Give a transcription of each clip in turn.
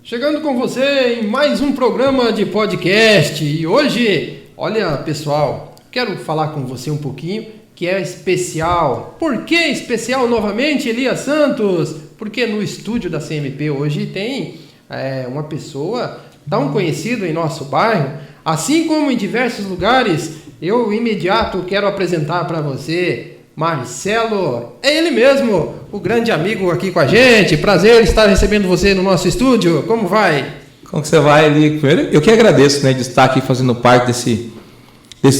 Chegando com você em mais um programa de podcast. E hoje, olha pessoal, quero falar com você um pouquinho que é especial. Por que especial novamente, Elias Santos? Porque no estúdio da CMP hoje tem uma pessoa tão conhecida em nosso bairro, assim como em diversos lugares. Eu imediato quero apresentar para você Marcelo, é ele mesmo, o grande amigo aqui com a gente. Prazer estar recebendo você no nosso estúdio. Como vai? Como que você vai, Eli? Primeiro, eu que agradeço, de estar aqui fazendo parte desse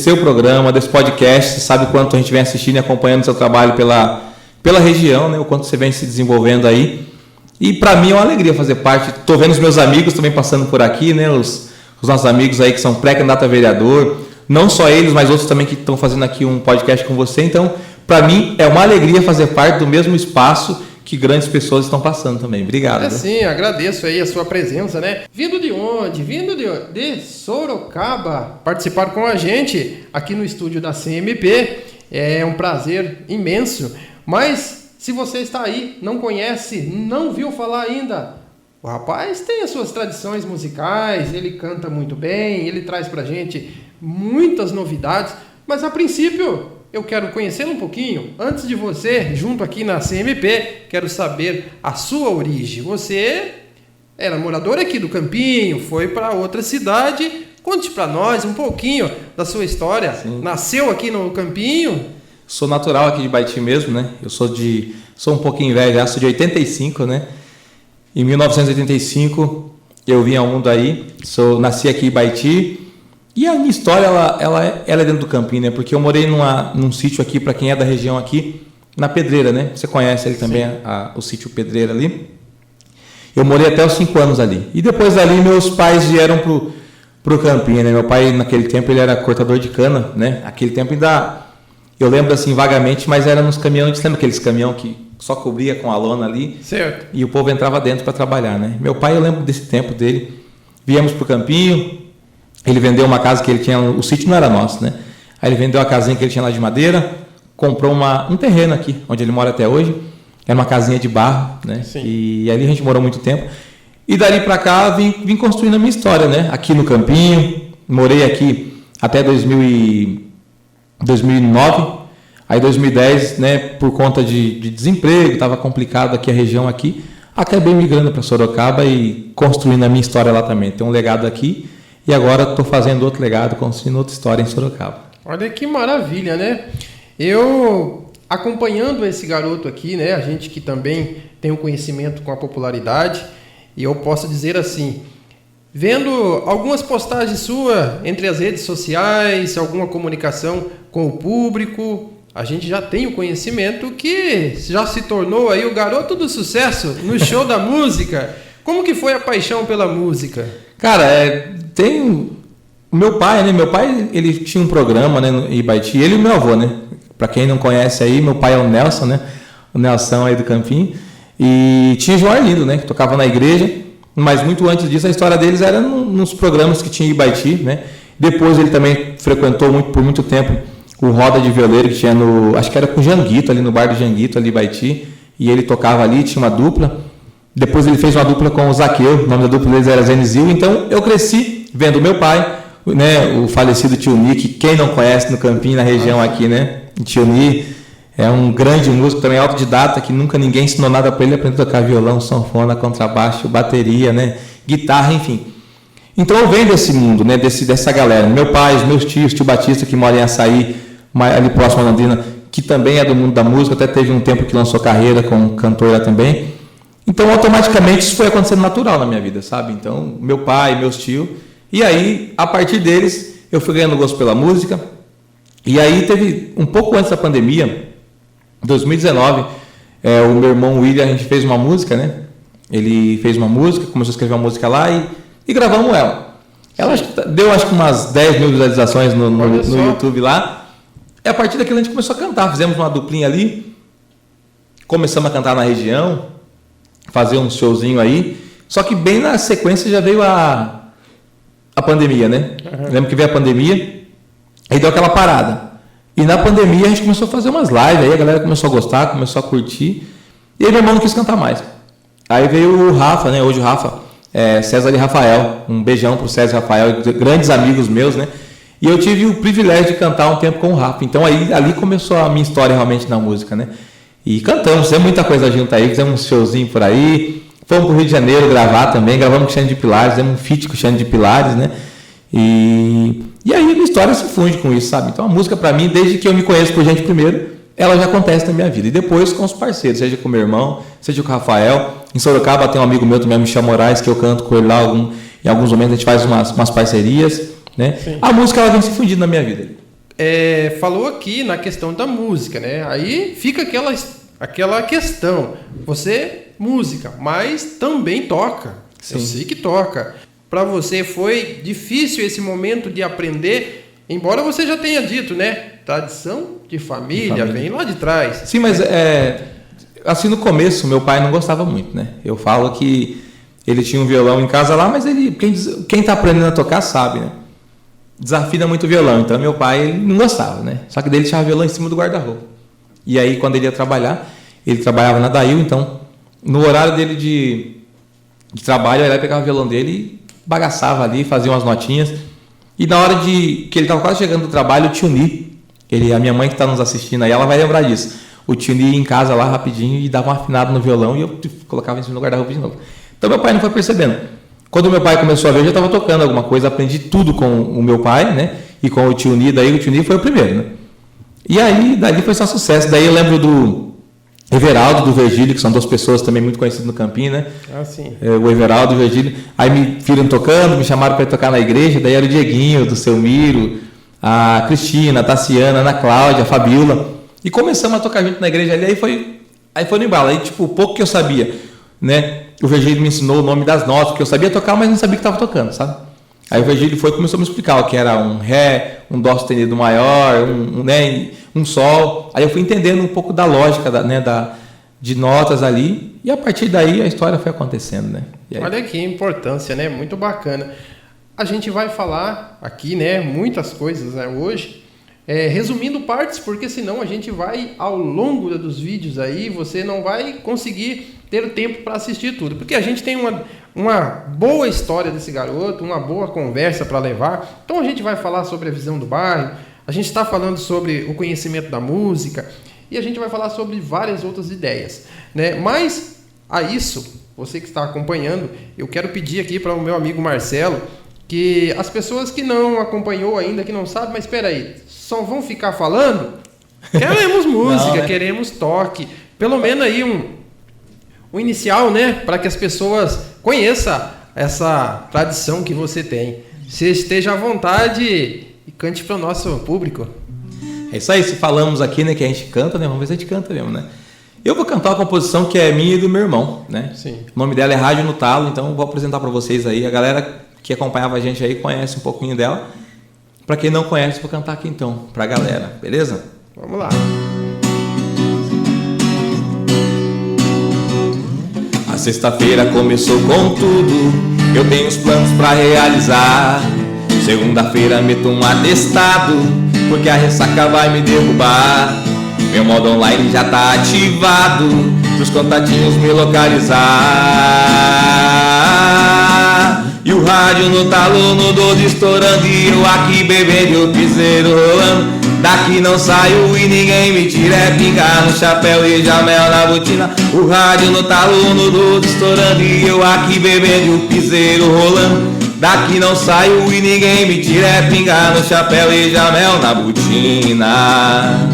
seu programa, desse podcast. Você sabe quanto a gente vem assistindo e acompanhando o seu trabalho pela região, o quanto você vem se desenvolvendo aí. E para mim é uma alegria fazer parte. Estou vendo os meus amigos também passando por aqui, os nossos amigos aí que são pré-candidato a vereador. Não só eles, mas outros também que estão fazendo aqui um podcast com você. Então, para mim, é uma alegria fazer parte do mesmo espaço que grandes pessoas estão passando também. Obrigado. Sim, agradeço aí a sua presença, Vindo de onde? Vindo de Sorocaba, participar com a gente aqui no estúdio da CMP. É um prazer imenso. Mas, se você está aí, não conhece, não viu falar ainda, o rapaz tem as suas tradições musicais, ele canta muito bem, ele traz pra gente muitas novidades, mas a princípio eu quero conhecê-lo um pouquinho. Antes de você, junto aqui na CMP, quero saber a sua origem. Você era morador aqui do Campinho, foi para outra cidade. Conte para nós um pouquinho da sua história. Sim. Nasceu aqui no Campinho? Sou natural aqui de Baiti mesmo, Eu sou um pouquinho velho, já sou de 85, Em 1985 eu vim ao mundo aí, nasci aqui em Baiti. E a minha história, ela é dentro do Campinho, Porque eu morei num sítio aqui, para quem é da região aqui, na Pedreira, Você conhece ali também o sítio Pedreira ali. Eu morei até os 5 anos ali. E depois dali, meus pais vieram pro Campinho, Meu pai, naquele tempo, ele era cortador de cana, Aquele tempo ainda, eu lembro assim vagamente, mas era nos caminhões, lembra aqueles caminhão que só cobria com a lona ali? Certo. E o povo entrava dentro para trabalhar, Meu pai, eu lembro desse tempo dele. Viemos pro Campinho. Ele vendeu uma casa que ele tinha, o sítio não era nosso, Aí ele vendeu a casinha que ele tinha lá de madeira, comprou um terreno aqui, onde ele mora até hoje. Era uma casinha de barro, Sim. E ali a gente morou muito tempo. E dali para cá vim construindo a minha história, Aqui no Campinho, morei aqui até 2009. Aí 2010, por conta de desemprego, estava complicado aqui a região aqui, acabei migrando para Sorocaba e construindo a minha história lá também. Tem um legado aqui. E agora estou fazendo outro legado, construindo outra história em Sorocaba. Olha que maravilha, Eu, acompanhando esse garoto aqui, a gente que também tem um conhecimento com a popularidade, e eu posso dizer assim, vendo algumas postagens suas entre as redes sociais, alguma comunicação com o público, a gente já tem o conhecimento que já se tornou aí o garoto do sucesso no show da música. Como que foi a paixão pela música? Cara, tem o meu pai, Meu pai, ele tinha um programa, no Ibaiti, ele e o meu avô, Para quem não conhece aí, meu pai é o Nelson, O Nelson aí do Campinho. E tinha o João Arlindo, que tocava na igreja, mas muito antes disso a história deles era nos programas que tinha em Ibaiti, Depois ele também frequentou por muito tempo o Roda de Violeiro, que tinha acho que era com o Janguito, ali no bar do Janguito, ali em Ibaiti, e ele tocava ali, tinha uma dupla. Depois ele fez uma dupla com o Zaqueu, o nome da dupla deles era Zenizil. Então eu cresci vendo o meu pai, o falecido Tio Ni, que quem não conhece no Campinho, na região aqui, O Tio Ni é um grande músico, também autodidata, que nunca ninguém ensinou nada para ele, aprendeu a tocar violão, sanfona, contrabaixo, bateria, guitarra, enfim. Então eu venho desse mundo, dessa galera. Meu pai, os meus tios, tio Batista, que mora em Açaí, ali próximo a Londrina, que também é do mundo da música, até teve um tempo que lançou carreira como cantor lá também. Então, automaticamente, isso foi acontecendo natural na minha vida, sabe? Então, meu pai, meus tios. E aí, a partir deles, eu fui ganhando gosto pela música. E aí, teve um pouco antes da pandemia, em 2019, o meu irmão William, a gente fez uma música, Ele fez uma música, começou a escrever uma música lá e gravamos ela. Ela deu, acho que umas 10 mil visualizações no YouTube lá. E a partir daquilo, a gente começou a cantar. Fizemos uma duplinha ali. Começamos a cantar na região. Fazer um showzinho aí, só que bem na sequência já veio a pandemia, Uhum. Lembro que veio a pandemia, aí deu aquela parada. E na pandemia a gente começou a fazer umas lives, aí a galera começou a gostar, começou a curtir, e aí meu irmão não quis cantar mais. Aí veio o Rafa, Hoje o Rafa César e Rafael. Um beijão pro César e Rafael, grandes amigos meus, né? E eu tive o privilégio de cantar um tempo com o Rafa. Então ali começou a minha história realmente na música, né? E cantamos, fizemos muita coisa junto aí, fizemos um showzinho por aí. Fomos pro Rio de Janeiro gravar também, gravamos com o Xande de Pilares, fizemos um feat com o Xande de Pilares, né? E aí a minha história se funde com isso, sabe? Então a música pra mim, desde que eu me conheço por gente primeiro, ela já acontece na minha vida. E depois com os parceiros, seja com o meu irmão, seja com o Rafael. Em Sorocaba tem um amigo meu também, Michel Moraes, que eu canto com ele lá. Em alguns momentos a gente faz umas parcerias, né? Sim. A música ela vem se fundindo na minha vida. Falou aqui na questão da música, né? Aí fica aquela questão. Você, música, mas também toca. Sim. Eu sei que toca. Para você foi difícil esse momento de aprender, embora você já tenha dito, né? Tradição de família, vem lá de trás. Sim, mas assim no começo meu pai não gostava muito, né? Eu falo que ele tinha um violão em casa lá, mas quem tá aprendendo a tocar sabe, né? Desafina muito o violão, então meu pai ele não gostava, né? Só que dele tinha violão em cima do guarda-roupa. E aí quando ele ia trabalhar, ele trabalhava na Dail, então no horário dele de trabalho, ele pegava o violão dele e bagaçava ali, fazia umas notinhas. E na hora que ele estava quase chegando do trabalho, o tio Ni, a minha mãe que está nos assistindo aí, ela vai lembrar disso. O tio Ni ia em casa lá rapidinho e dava uma afinada no violão e eu colocava em cima do guarda-roupa de novo. Então meu pai não foi percebendo. Quando meu pai começou a ver, eu já estava tocando alguma coisa, aprendi tudo com o meu pai, né? E com o tio Ni, daí o tio Ni foi o primeiro, né? E aí, dali foi só sucesso. Daí eu lembro do Everaldo, do Virgílio, que são duas pessoas também muito conhecidas no Campinho, né? Ah, sim. O Everaldo e o Virgílio. Aí me viram tocando, me chamaram para tocar na igreja. Daí era o Dieguinho, do Seu Miro, a Cristina, a Tassiana, a Ana Cláudia, a Fabiola. E começamos a tocar junto na igreja ali. Aí foi no embalo. Aí, tipo, pouco que eu sabia, né? O Virgílio me ensinou o nome das notas, porque eu sabia tocar, mas não sabia que estava tocando, sabe? Aí o Virgílio começou a me explicar o que era um Ré, um Dó sustenido maior, um Sol. Aí eu fui entendendo um pouco da lógica de notas ali, e a partir daí a história foi acontecendo, né? Olha que importância, né? Muito bacana. A gente vai falar aqui, né, muitas coisas, né, hoje, resumindo partes, porque senão a gente vai, ao longo dos vídeos aí, você não vai conseguir ter o tempo para assistir tudo, porque a gente tem uma boa história desse garoto, uma boa conversa para levar. Então a gente vai falar sobre a visão do bairro, a gente está falando sobre o conhecimento da música e a gente vai falar sobre várias outras ideias, né? Mas a isso, você que está acompanhando, eu quero pedir aqui para o meu amigo Marcelo que as pessoas que não acompanhou ainda, que não sabem, mas espera aí, só vão ficar falando? Queremos música, não, né? Queremos toque, pelo menos aí um inicial, né? Para que as pessoas conheçam essa tradição que você tem. Você esteja à vontade e cante para o nosso público. É isso aí, se falamos aqui, né, que a gente canta, né? Vamos ver se a gente canta mesmo, né? Eu vou cantar uma composição que é minha e do meu irmão, né? Sim. O nome dela é Rádio no Talo, então eu vou apresentar para vocês aí. A galera que acompanhava a gente aí conhece um pouquinho dela. Para quem não conhece, vou cantar aqui então, para a galera, beleza? Vamos lá. A sexta-feira começou com tudo, eu tenho os planos pra realizar. Segunda-feira meto um atestado, porque a ressaca vai me derrubar. Meu modo online já tá ativado, pros contatinhos me localizar. E o rádio no talo, no 12 estourando, e eu aqui bebendo e o piseiro rolando. Daqui não saio e ninguém me tira, é pingar no chapéu e jamel na botina. O rádio no talo, no 12 estourando, e eu aqui bebendo e o piseiro rolando. Daqui não saio e ninguém me tira, é pingar no chapéu e jamel na botina.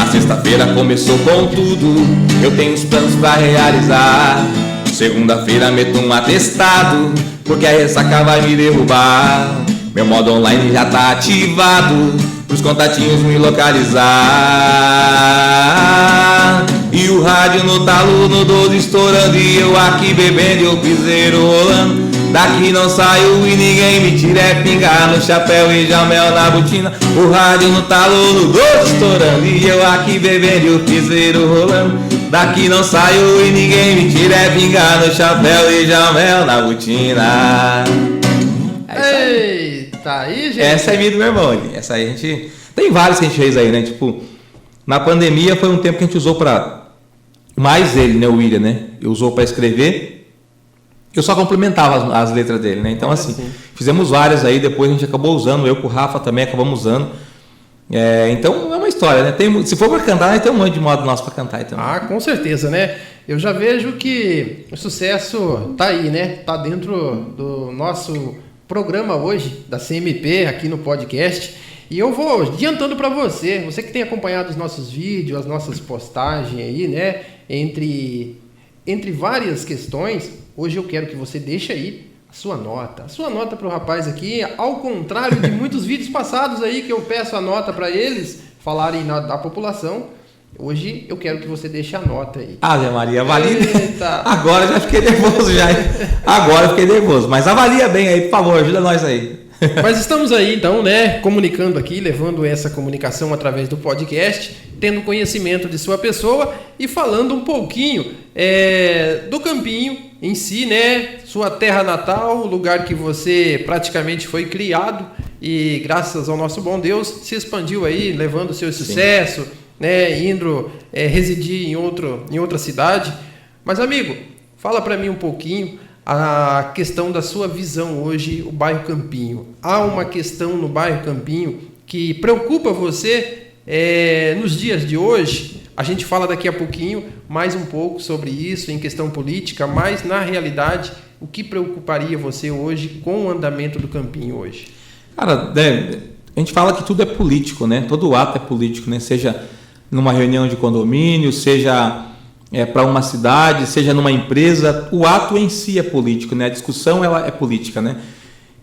A sexta-feira começou com tudo, eu tenho os planos pra realizar. Segunda-feira meto um atestado, porque a ressaca vai me derrubar. Meu modo online já tá ativado, pros contatinhos me localizar. E o rádio no talo, no 12 estourando, e eu aqui bebendo e o piseiro rolando. Daqui não saio e ninguém me tira, é pingar no chapéu e jamel na botina. O rádio no talo, no 12 estourando, e eu aqui bebendo e o piseiro rolando. Daqui não saio e ninguém me tira, é pingar no chapéu e jamel na botina. Eita, aí, gente. Essa é minha do meu irmão. Essa aí a gente... Tem várias que a gente fez aí, né? Tipo, na pandemia foi um tempo que a gente usou pra mais ele, né, o William, né, usou para escrever, eu só complementava as letras dele, né? Então, assim, fizemos várias aí, depois a gente acabou usando, eu com o Rafa também acabamos usando. Então, é uma história, né? Se for para cantar, tem um monte de modo nosso para cantar. Então. Ah, com certeza, né? Eu já vejo que o sucesso tá aí, né? Tá dentro do nosso programa hoje, da CMP, aqui no podcast. E eu vou adiantando para você que tem acompanhado os nossos vídeos, as nossas postagens aí, né? Entre várias questões, hoje eu quero que você deixe aí a sua nota para o rapaz aqui, ao contrário de muitos vídeos passados aí que eu peço a nota para eles falarem da população. Hoje eu quero que você deixe a nota aí. Ave Maria, avalie. Agora já fiquei nervoso já. Agora fiquei nervoso, mas avalia bem aí, por favor, ajuda nós aí. Mas estamos aí então, né, comunicando aqui, levando essa comunicação através do podcast, tendo conhecimento de sua pessoa e falando um pouquinho do Campinho em si, né, sua terra natal, o lugar que você praticamente foi criado e graças ao nosso bom Deus se expandiu aí, levando o seu sucesso, né, indo residir em outra cidade. Mas amigo, fala para mim um pouquinho a questão da sua visão hoje, o bairro Campinho. Há uma questão no bairro Campinho que preocupa você nos dias de hoje? A gente fala daqui a pouquinho mais um pouco sobre isso em questão política, mas na realidade, o que preocuparia você hoje com o andamento do Campinho hoje? Cara, a gente fala que tudo é político, né? Todo ato é político, né? Seja numa reunião de condomínio, seja para uma cidade, seja numa empresa, o ato em si é político, né? A discussão ela é política, né?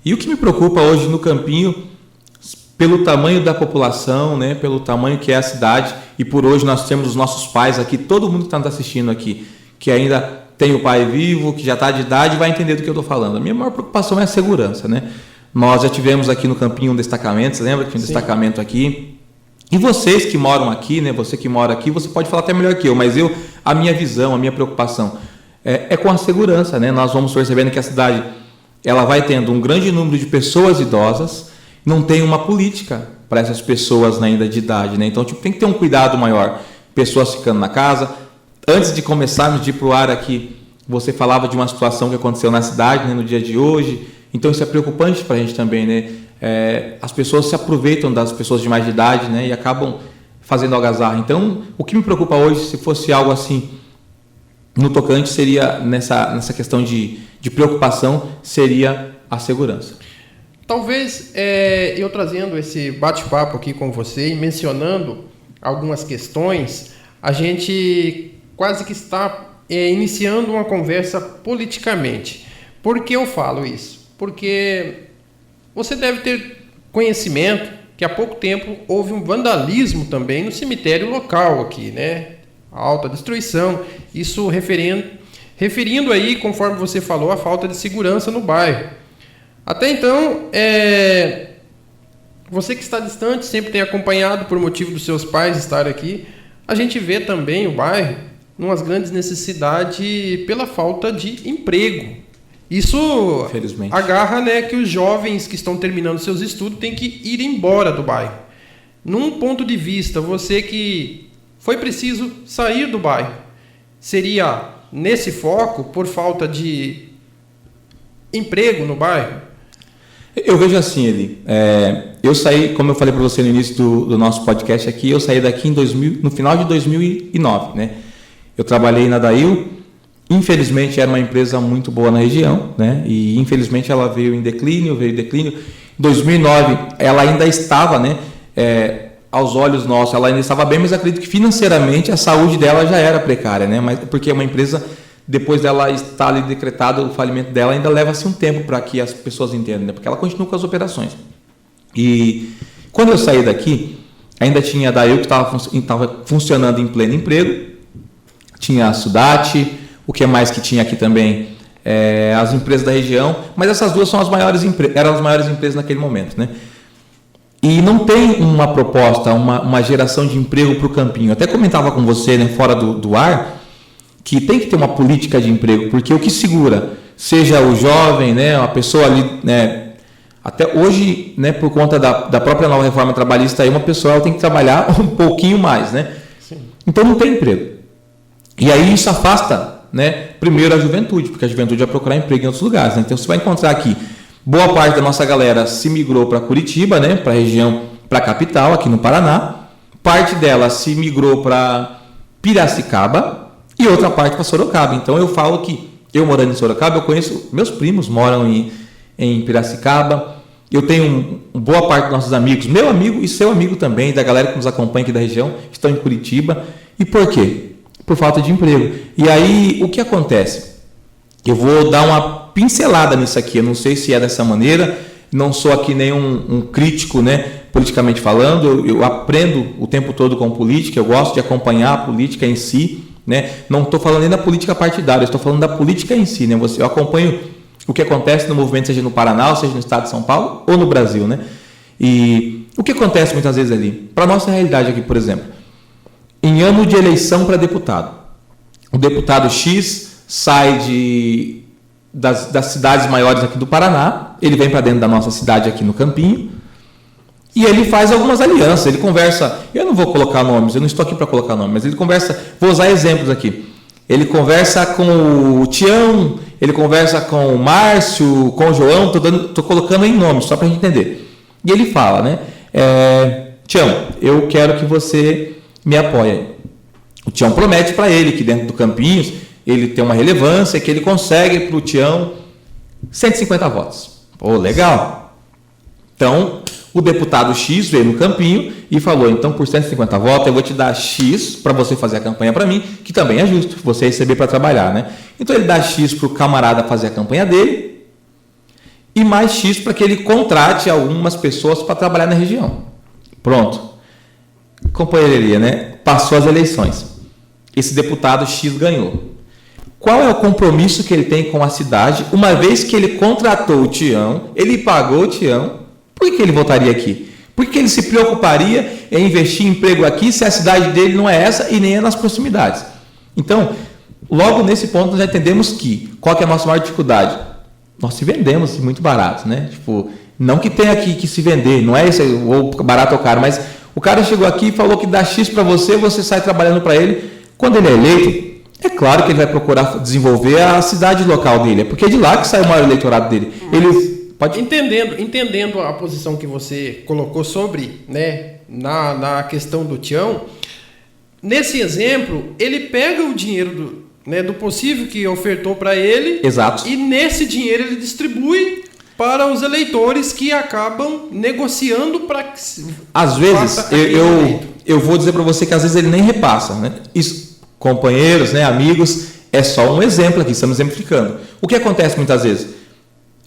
E o que me preocupa hoje no Campinho, pelo tamanho da população, né? Pelo tamanho que é a cidade, e por hoje nós temos os nossos pais aqui, todo mundo que está nos assistindo aqui, que ainda tem o pai vivo, que já está de idade, vai entender do que eu estou falando. A minha maior preocupação é a segurança, né? Nós já tivemos aqui no Campinho um destacamento, você lembra que tinha um destacamento aqui? E vocês que moram aqui, né? Você que mora aqui, você pode falar até melhor que eu, mas a minha visão, a minha preocupação é com a segurança, né? Nós vamos percebendo que a cidade ela vai tendo um grande número de pessoas idosas, não tem uma política para essas pessoas ainda de idade, né? Então tem que ter um cuidado maior. Pessoas ficando na casa. Antes de começarmos de ir para o ar aqui, você falava de uma situação que aconteceu na cidade, né, no dia de hoje. Então isso é preocupante para a gente também, né? As pessoas se aproveitam das pessoas de mais de idade, né, e acabam fazendo algazarra. Então, o que me preocupa hoje, se fosse algo assim no tocante, seria nessa questão de preocupação, seria a segurança. Talvez eu trazendo esse bate-papo aqui com você e mencionando algumas questões, a gente quase que está iniciando uma conversa politicamente. Por que eu falo isso? Porque você deve ter conhecimento que há pouco tempo houve um vandalismo também no cemitério local aqui, né? Alta destruição, isso referindo aí, conforme você falou, a falta de segurança no bairro. Até então, você que está distante, sempre tem acompanhado por motivo dos seus pais estar aqui, a gente vê também o bairro numas grandes necessidades pela falta de emprego. Isso agarra, né, que os jovens que estão terminando seus estudos têm que ir embora do bairro. Num ponto de vista, você que foi preciso sair do bairro, seria nesse foco por falta de emprego no bairro? Eu vejo assim, Eli. Eu saí, como eu falei para você no início do nosso podcast aqui, eu saí daqui no final de 2009, né? Eu trabalhei na Dail. Infelizmente era uma empresa muito boa na região, né? E infelizmente ela veio em declínio. Em 2009 ela ainda estava, né? Aos olhos nossos ela ainda estava bem, mas acredito que financeiramente a saúde dela já era precária, né? Mas porque é uma empresa, depois dela estar ali decretado o falimento dela, ainda leva-se um tempo para que as pessoas entendam, né? Porque ela continua com as operações. E quando eu saí daqui, ainda tinha a Dail que estava funcionando em pleno emprego, tinha a Sudati. O que mais que tinha aqui também? As empresas da região, mas essas duas são eram as maiores empresas naquele momento, né? E não tem uma proposta, uma geração de emprego para o Campinho. Até comentava com você, né, fora do ar, que tem que ter uma política de emprego, porque o que segura, seja o jovem, né, a pessoa ali, né, até hoje, né, por conta da própria nova reforma trabalhista, aí uma pessoa ela tem que trabalhar um pouquinho mais, né? Sim. Então não tem emprego. E aí isso afasta, né, primeiro a juventude, porque a juventude vai procurar emprego em outros lugares, né? Então você vai encontrar aqui, boa parte da nossa galera se migrou para Curitiba, né, para a região, para a capital, aqui no Paraná. Parte dela se migrou para Piracicaba e outra parte para Sorocaba. Então eu falo que eu morando em Sorocaba, eu conheço, meus primos moram em Piracicaba. Eu tenho boa parte dos nossos amigos, meu amigo e seu amigo também, da galera que nos acompanha aqui da região, estão em Curitiba. E por quê? Por falta de emprego. E aí, o que acontece? Eu vou dar uma pincelada nisso aqui, eu não sei se é dessa maneira, não sou aqui nenhum crítico, né, politicamente falando, eu aprendo o tempo todo com política, eu gosto de acompanhar a política em si, né? Não estou falando nem da política partidária, estou falando da política em si, né? Eu acompanho o que acontece no movimento, seja no Paraná, seja no estado de São Paulo ou no Brasil, né? E o que acontece muitas vezes ali? Para a nossa realidade aqui, por exemplo, em ano de eleição para deputado, o deputado X sai das cidades maiores aqui do Paraná, ele vem para dentro da nossa cidade aqui no Campinho, e ele faz algumas alianças, ele conversa, eu não vou colocar nomes, eu não estou aqui para colocar nomes, mas ele conversa, vou usar exemplos aqui, ele conversa com o Tião, ele conversa com o Márcio, com o João, estou colocando em nomes, só para a gente entender. E ele fala, né, Tião, eu quero que você me apoie. O Tião promete para ele que dentro do Campinhos, ele tem uma relevância, que ele consegue para o Tião 150 votos. Pô, legal. Então, o deputado X veio no Campinho e falou, então por 150 votos eu vou te dar X para você fazer a campanha para mim, que também é justo, você receber para trabalhar, né? Então ele dá X para o camarada fazer a campanha dele e mais X para que ele contrate algumas pessoas para trabalhar na região. Pronto. Companheiria, né? Passou as eleições. Esse deputado X ganhou. Qual é o compromisso que ele tem com a cidade, uma vez que ele contratou o Tião, ele pagou o Tião? Por que ele votaria aqui? Por que ele se preocuparia em investir em emprego aqui se a cidade dele não é essa e nem é nas proximidades? Então, logo nesse ponto nós já entendemos que, qual que é a nossa maior dificuldade? Nós se vendemos muito barato, né? Tipo, não que tenha aqui que se vender, não é isso, ou barato ou caro, mas o cara chegou aqui e falou que dá X para você, você sai trabalhando para ele. Quando ele é eleito, é claro que ele vai procurar desenvolver a cidade local dele, é porque é de lá que sai o maior eleitorado dele. Ele pode... Entendendo a posição que você colocou sobre, né, na questão do Tião, nesse exemplo, ele pega o dinheiro do possível que ofertou para ele. Exato. E nesse dinheiro ele distribui para os eleitores que acabam negociando para que... Às vezes, eu vou dizer para você que às vezes ele nem repassa, né? Isso, companheiros, né, amigos, é só um exemplo aqui, estamos exemplificando. O que acontece muitas vezes?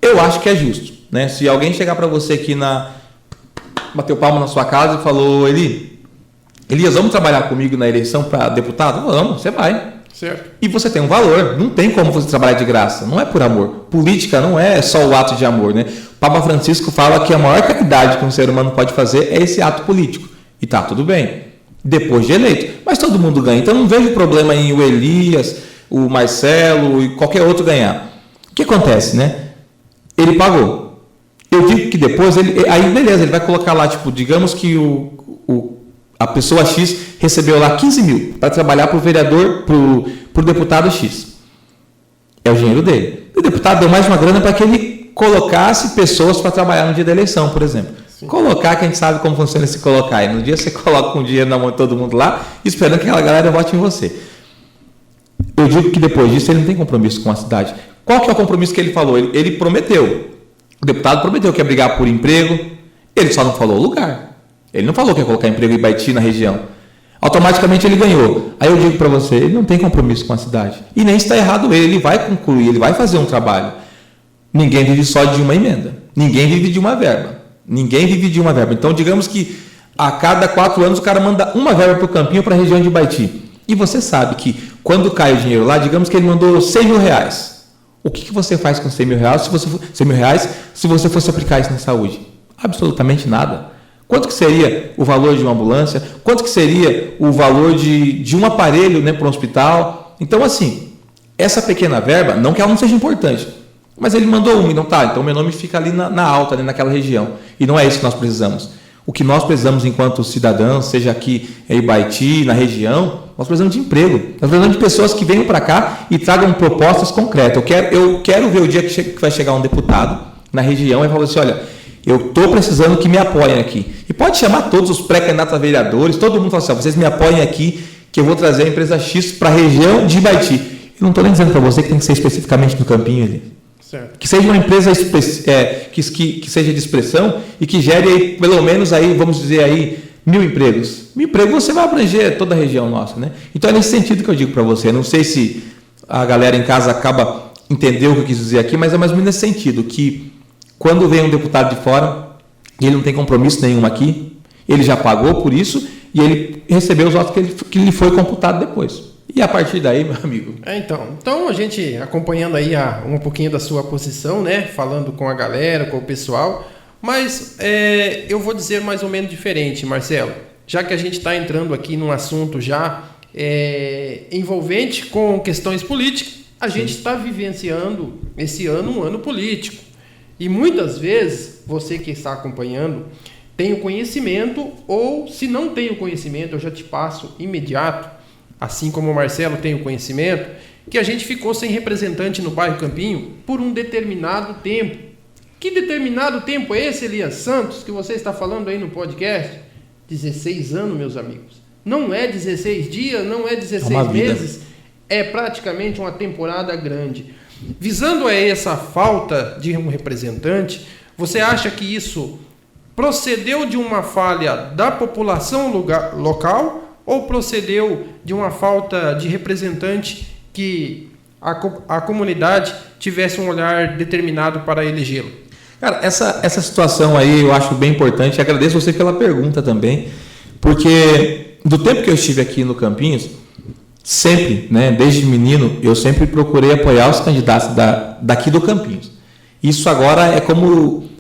Eu acho que é justo, né? Se alguém chegar para você aqui bateu palma na sua casa e falou, Elias, vamos trabalhar comigo na eleição para deputado? Vamos, você vai. Certo. E você tem um valor, não tem como você trabalhar de graça, não é por amor. Política não é só o ato de amor, né? O Papa Francisco fala que a maior caridade que um ser humano pode fazer é esse ato político. E tá tudo bem, depois de eleito. Mas todo mundo ganha, então não vejo problema em o Elias, o Marcelo e qualquer outro ganhar. O que acontece, né? Ele pagou. Eu digo que depois, aí beleza, ele vai colocar lá, tipo, digamos que a pessoa X recebeu lá 15 mil para trabalhar para o vereador, para o deputado X. É o dinheiro dele. O deputado deu mais uma grana para que ele colocasse pessoas para trabalhar no dia da eleição, por exemplo. Sim. Colocar, que a gente sabe como funciona esse colocar. E no dia você coloca um dinheiro na mão de todo mundo lá, esperando que aquela galera vote em você. Eu digo que depois disso ele não tem compromisso com a cidade. Qual que é o compromisso que ele falou? Ele prometeu. O deputado prometeu que ia brigar por emprego. Ele só não falou o lugar. Ele não falou que ia colocar emprego em Ibaiti na região. Automaticamente ele ganhou. Aí eu digo para você, ele não tem compromisso com a cidade. E nem está errado ele vai concluir, ele vai fazer um trabalho. Ninguém vive só de uma emenda. Ninguém vive de uma verba. Ninguém vive de uma verba. Então, digamos que a cada 4 anos o cara manda uma verba para o Campinho, para a região de Ibaiti. E você sabe que quando cai o dinheiro lá, digamos que ele mandou 100 mil reais. O que você faz com 100 mil reais se você fosse aplicar isso na saúde? Absolutamente nada. Quanto que seria o valor de uma ambulância? Quanto que seria o valor de um aparelho, né, para um hospital? Então, assim, essa pequena verba, não que ela não seja importante, mas ele mandou uma, então tá, então meu nome fica ali na alta, ali naquela região. E não é isso que nós precisamos. o que nós precisamos enquanto cidadãos, seja aqui em Ibaiti, na região, nós precisamos de emprego. Nós precisamos de pessoas que venham para cá e tragam propostas concretas. Eu quero ver o dia que vai chegar um deputado na região e falar assim, olha, eu estou precisando que me apoiem aqui. E pode chamar todos os pré-candidatos a vereadores, todo mundo fala assim, vocês me apoiem aqui, que eu vou trazer a empresa X para a região de Ibaiti. Eu não estou nem dizendo para você que tem que ser especificamente no Campinho ali. Certo. Que seja uma empresa que seja de expressão e que gere aí, pelo menos aí, vamos dizer aí, 1.000 empregos. 1.000 empregos você vai abranger toda a região nossa, né? Então é nesse sentido que eu digo para você. Não sei se a galera em casa acaba entendendo o que eu quis dizer aqui, mas é mais ou menos nesse sentido, que quando vem um deputado de fora, ele não tem compromisso nenhum aqui, ele já pagou por isso e ele recebeu os votos que lhe foi computado depois. E a partir daí, meu amigo? Então a gente acompanhando aí um pouquinho da sua posição, né? Falando com a galera, com o pessoal. Mas eu vou dizer mais ou menos diferente, Marcelo. Já que a gente está entrando aqui num assunto já envolvente com questões políticas, a gente está vivenciando esse ano um ano político. E muitas vezes, você que está acompanhando, tem o conhecimento, ou se não tem o conhecimento, eu já te passo imediato, assim como o Marcelo tem o conhecimento, que a gente ficou sem representante no bairro Campinho por um determinado tempo. Que determinado tempo é esse, Elias Santos, que você está falando aí no podcast? 16 anos, meus amigos. Não é 16 dias, não é 16 meses, é praticamente uma temporada grande. Visando a essa falta de um representante, você acha que isso procedeu de uma falha da população local ou procedeu de uma falta de representante que a comunidade tivesse um olhar determinado para elegê-lo? Cara, essa situação aí eu acho bem importante. Agradeço você pela pergunta também, porque do tempo que eu estive aqui no Campinhos, sempre, né, desde menino, eu sempre procurei apoiar os candidatos daqui do Campinhos. Isso agora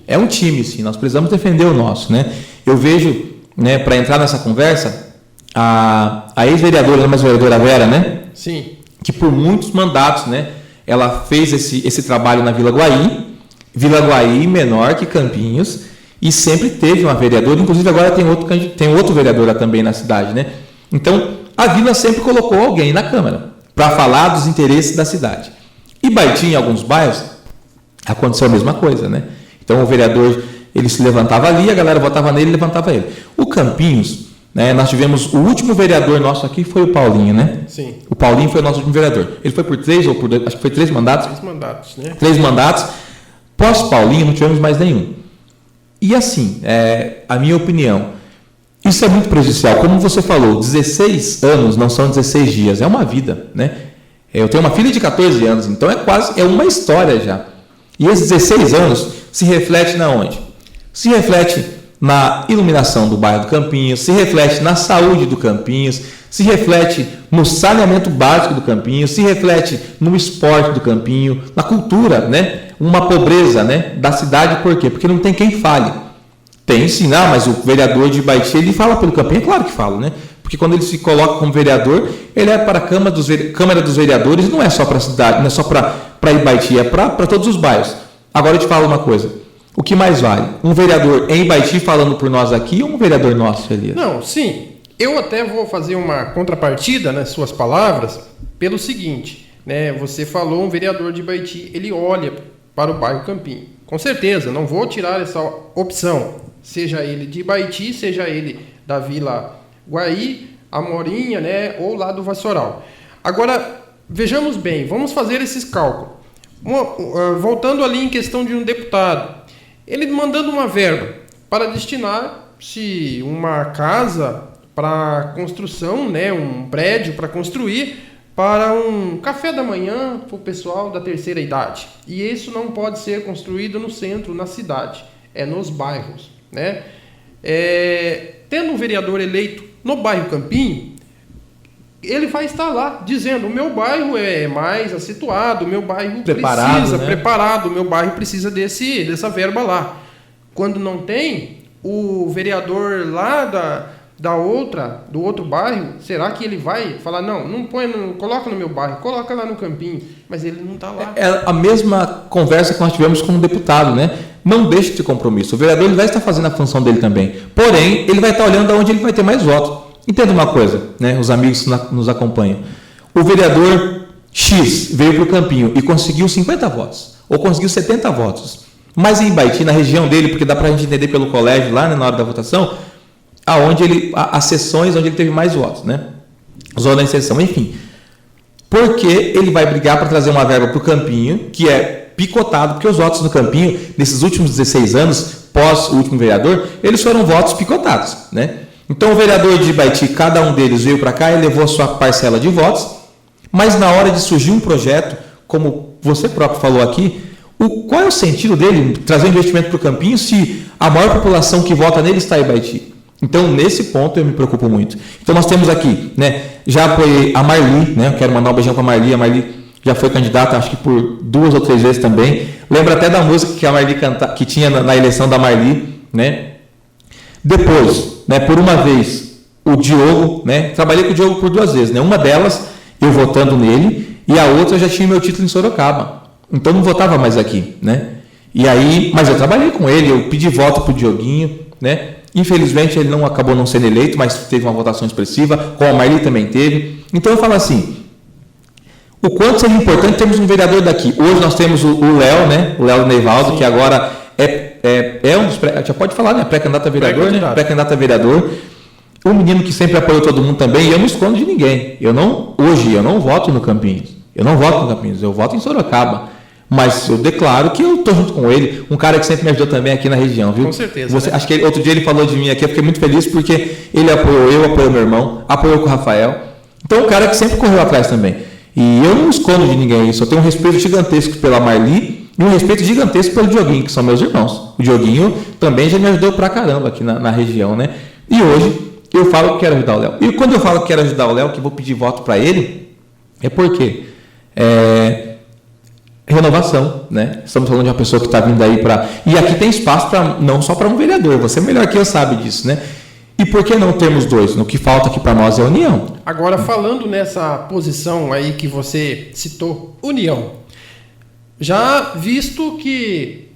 é um time, sim, nós precisamos defender o nosso, né? Eu vejo, né, para entrar nessa conversa, a ex-vereadora, mas vereadora Vera, né? Sim. Que por muitos mandatos, né, ela fez esse trabalho na Vila Guaí menor que Campinhos, e sempre teve uma vereadora, inclusive agora tem outro vereador também na cidade, né? Então, a Vila sempre colocou alguém na Câmara para falar dos interesses da cidade. E Ibaiti, em alguns bairros, aconteceu a mesma coisa, né? Então, o vereador, ele se levantava ali, a galera votava nele e levantava ele. O Campinhos, né, nós tivemos o último vereador nosso aqui, foi o Paulinho, né? Sim. O Paulinho foi o nosso último vereador. Ele foi por 3 ou por 2, acho que foi 3 mandatos. 3 mandatos, né? 3 mandatos. Pós-Paulinho, não tivemos mais nenhum. E assim, a minha opinião, isso é muito prejudicial. Como você falou, 16 anos não são 16 dias, é uma vida, né? Eu tenho uma filha de 14 anos, então é uma história já. E esses 16 anos se reflete na onde? Se reflete na iluminação do bairro do Campinhos, se reflete na saúde do Campinhos, se reflete no saneamento básico do Campinhos, se reflete no esporte do Campinho, na cultura, né? Uma pobreza, né, da cidade, por quê? Porque não tem quem fale. Tem sim, mas o vereador de Ibaiti, ele fala pelo Campinho, é claro que fala, né? Porque quando ele se coloca como vereador, ele é para a Câmara dos Vereadores, não é só para a cidade, não é só para Ibaiti, é para todos os bairros. Agora eu te falo uma coisa, o que mais vale? Um vereador em Ibaiti falando por nós aqui ou um vereador nosso, Elias? Não, sim. Eu até vou fazer uma contrapartida nas suas palavras pelo seguinte, né? Você falou um vereador de Ibaiti, ele olha para o bairro Campinho. Com certeza, não vou tirar essa opção, seja ele de Ibaiti, seja ele da Vila Guaí, Amorinha, né, ou lá do Vassoural. Agora, vejamos bem, vamos fazer esses cálculos. Voltando ali em questão de um deputado, ele mandando uma verba para destinar-se uma casa para construção, né, um prédio para construir, para um café da manhã para o pessoal da terceira idade. E isso não pode ser construído no centro, na cidade, é nos bairros, né? Tendo um vereador eleito no bairro Campinho, ele vai estar lá dizendo: o meu bairro é mais situado, o meu bairro preparado, o meu bairro precisa dessa verba lá. Quando não tem, o vereador lá do outro bairro, será que ele vai falar: não coloca no meu bairro, coloca lá no Campinho, mas ele não está lá. É a mesma conversa que nós tivemos com um deputado, né? não deixe de ter compromisso. O vereador ele vai estar fazendo a função dele também. Porém, ele vai estar olhando aonde ele vai ter mais votos. Entenda uma coisa, né? Os amigos que nos acompanham. O vereador X veio para o Campinho e conseguiu 50 votos, ou conseguiu 70 votos. Mas em Ibaiti, na região dele, porque dá para a gente entender pelo colégio lá, né, na hora da votação, as sessões onde ele teve mais votos, né? Zona de inserção, enfim. Porque ele vai brigar para trazer uma verba para o Campinho, que é picotado, porque os votos no Campinho, nesses últimos 16 anos, pós o último vereador, eles foram votos picotados, né? Então o vereador de Ibaiti, cada um deles veio para cá e levou a sua parcela de votos, mas na hora de surgir um projeto, como você próprio falou aqui, qual é o sentido dele trazer investimento para o Campinho se a maior população que vota nele está em Ibaiti? Então, nesse ponto, eu me preocupo muito. Então, nós temos aqui, né, já apoiei a Marli, né, eu quero mandar um beijão para a Marli já foi candidata, acho que por 2 ou 3 vezes também. Lembra até da música que a Marli que tinha na eleição da Marli, né? Depois, né, por uma vez, o Diogo, né, trabalhei com o Diogo por 2 vezes, né, uma delas eu votando nele e a outra eu já tinha meu título em Sorocaba. Então não votava mais aqui, né? E aí, mas eu trabalhei com ele, eu pedi voto pro Dioguinho, né? Infelizmente ele acabou não sendo eleito, mas teve uma votação expressiva, com a Marli também teve. Então eu falo assim, o quanto seria importante termos um vereador daqui. Hoje nós temos o Léo, né? O Léo Neivaldo, que agora é um dos já pode falar, né? Pré-candidato a vereador, né? Pré-candidato a vereador. Um menino que sempre apoiou todo mundo também, e eu não escondo de ninguém. Hoje eu não voto no Campinhos. Eu voto em Sorocaba. Mas eu declaro que eu estou junto com ele, um cara que sempre me ajudou também aqui na região, viu? Com certeza. Né? Acho que outro dia ele falou de mim aqui, eu fiquei muito feliz porque ele apoiou eu, apoiou meu irmão, apoiou com o Rafael. Então, um cara que sempre correu atrás também. E eu não escondo de ninguém isso, eu tenho um respeito gigantesco pela Marli e um respeito gigantesco pelo Dioguinho, que são meus irmãos. O Dioguinho também já me ajudou pra caramba aqui na região, né? E hoje eu falo que quero ajudar o Léo. E quando eu falo que quero ajudar o Léo, que vou pedir voto para ele, é porque renovação, né? Estamos falando de uma pessoa que está vindo aí para... E aqui tem espaço não só para um vereador, você melhor que eu sabe disso, né? E por que não termos 2? No que falta aqui para nós é união. Agora, falando nessa posição aí que você citou, união, já visto que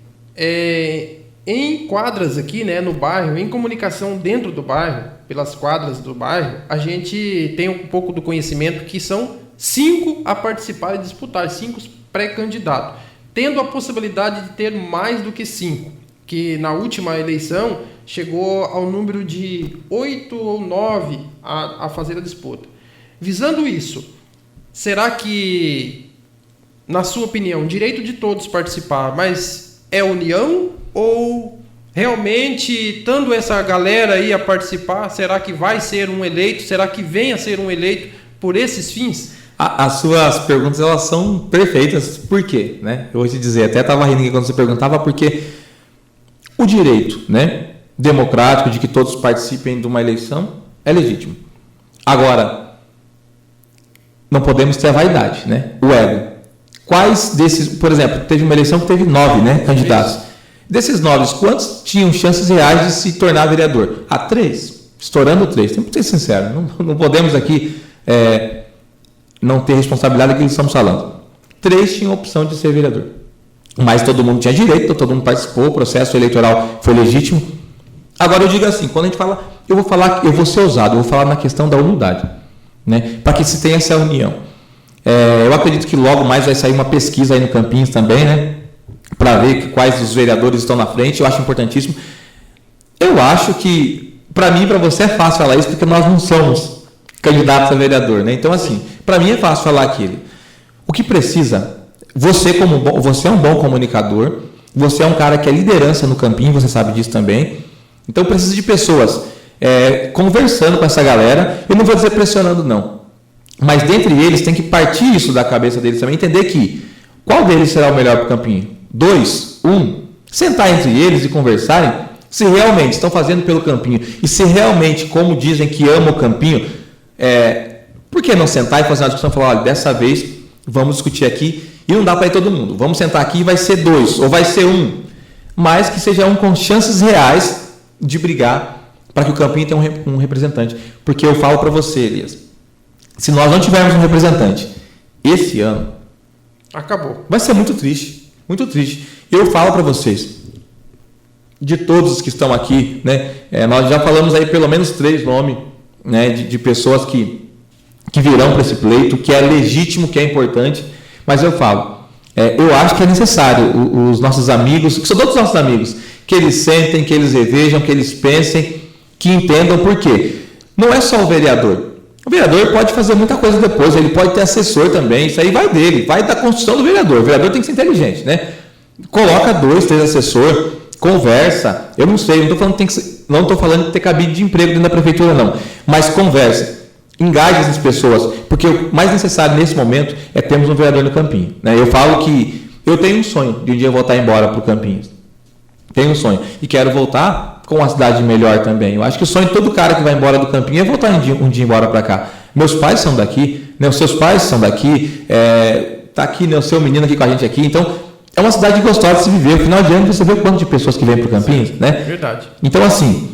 em quadras aqui, né, no bairro, em comunicação dentro do bairro, pelas quadras do bairro, a gente tem um pouco do conhecimento que são 5 a participar e disputar, 5 pré-candidatos, tendo a possibilidade de ter mais do que 5, que na última eleição chegou ao número de 8 ou 9 a fazer a disputa. Visando isso, será que, na sua opinião, direito de todos participar, mas é união ou realmente, estando essa galera aí a participar, será que vai ser um eleito? Será que vem a ser um eleito por esses fins? As suas perguntas, elas são perfeitas. Por quê? Né? Eu vou te dizer, até estava rindo aqui quando você perguntava, porque o direito, né, democrático de que todos participem de uma eleição é legítimo. Agora, não podemos ter a vaidade, né? O ego. Quais desses, por exemplo, teve uma eleição que teve 9, né, candidatos. Desses 9, quantos tinham chances reais de se tornar vereador? 3. Estourando 3. Temos que ser sincero. Não podemos aqui não ter responsabilidade daquilo que estamos falando. 3 tinham opção de ser vereador. Mas todo mundo tinha direito, todo mundo participou, o processo eleitoral foi legítimo. Agora eu digo assim, quando a gente fala, eu vou ser ousado, eu vou falar na questão da unidade, né? Para que se tenha essa união. Eu acredito que logo mais vai sair uma pesquisa aí no Campinhos também, né? Para ver quais dos vereadores estão na frente, eu acho importantíssimo. Eu acho que, para mim e para você é fácil falar isso, porque nós não somos candidatos a vereador, né? Então, assim, para mim é fácil falar aquilo. O que precisa, você é um bom comunicador, você é um cara que é liderança no Campinho, você sabe disso também. Então, precisa de pessoas conversando com essa galera, eu não vou dizer pressionando, não. Mas, dentre eles, tem que partir isso da cabeça deles também, entender que qual deles será o melhor para o Campinho? 2, 1, sentar entre eles e conversarem, se realmente estão fazendo pelo Campinho e se realmente, como dizem que amam o Campinho, por que não sentar e fazer uma discussão e falar, olha, dessa vez vamos discutir aqui e não dá para ir todo mundo, vamos sentar aqui e vai ser 2 ou vai ser 1, mas que seja um com chances reais de brigar para que o Campinho tenha um representante, porque eu falo para você, Elias, se nós não tivermos um representante esse ano, acabou. Vai ser muito triste, muito triste. Eu falo para vocês, de todos os que estão aqui, né? Nós já falamos aí pelo menos 3 nomes, né, de pessoas que virão para esse pleito, que é legítimo, que é importante, mas eu falo, eu acho que é necessário os nossos amigos, que são todos os nossos amigos, que eles sentem, que eles revejam, que eles pensem, que entendam por quê. Não é só o vereador. O vereador pode fazer muita coisa depois, ele pode ter assessor também, isso aí vai dele, vai da construção do vereador. O vereador tem que ser inteligente, né? Coloca 2, 3 assessor, conversa. Eu não sei, não estou falando de ter cabide de emprego dentro da prefeitura, não. Mas conversa, engaje essas pessoas, porque o mais necessário nesse momento é termos um vereador no Campinho, né? Eu falo que eu tenho um sonho de um dia voltar embora para o Campinhos. Tenho um sonho. E quero voltar com uma cidade melhor também. Eu acho que o sonho de todo cara que vai embora do Campinho é voltar um dia embora para cá. Meus pais são daqui, né? Os seus pais são daqui, tá aqui, né? O seu menino aqui com a gente aqui. Então, é uma cidade gostosa de se viver. No final de ano, você vê o quanto de pessoas que vêm para o Campinhos, né? Verdade. Então, assim,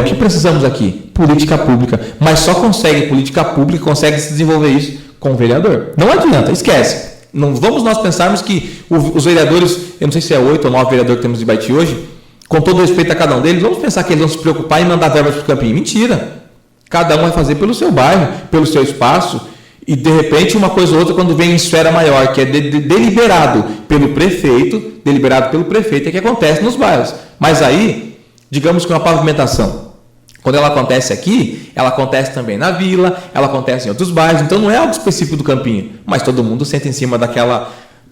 o que precisamos aqui? Política pública. Mas só consegue política pública, consegue se desenvolver isso com o vereador. Não adianta, esquece. Não vamos nós pensarmos que os vereadores, eu não sei se é 8 ou 9 vereadores que temos em Ibaiti hoje, com todo respeito a cada um deles, vamos pensar que eles vão se preocupar em mandar verbas para o Campinho. Mentira! Cada um vai fazer pelo seu bairro, pelo seu espaço, e de repente uma coisa ou outra, quando vem em esfera maior, que é deliberado pelo prefeito, é que acontece nos bairros. Mas aí, digamos que uma pavimentação, quando ela acontece aqui, ela acontece também na vila, ela acontece em outros bairros, então não é algo específico do Campinho, mas todo mundo senta em cima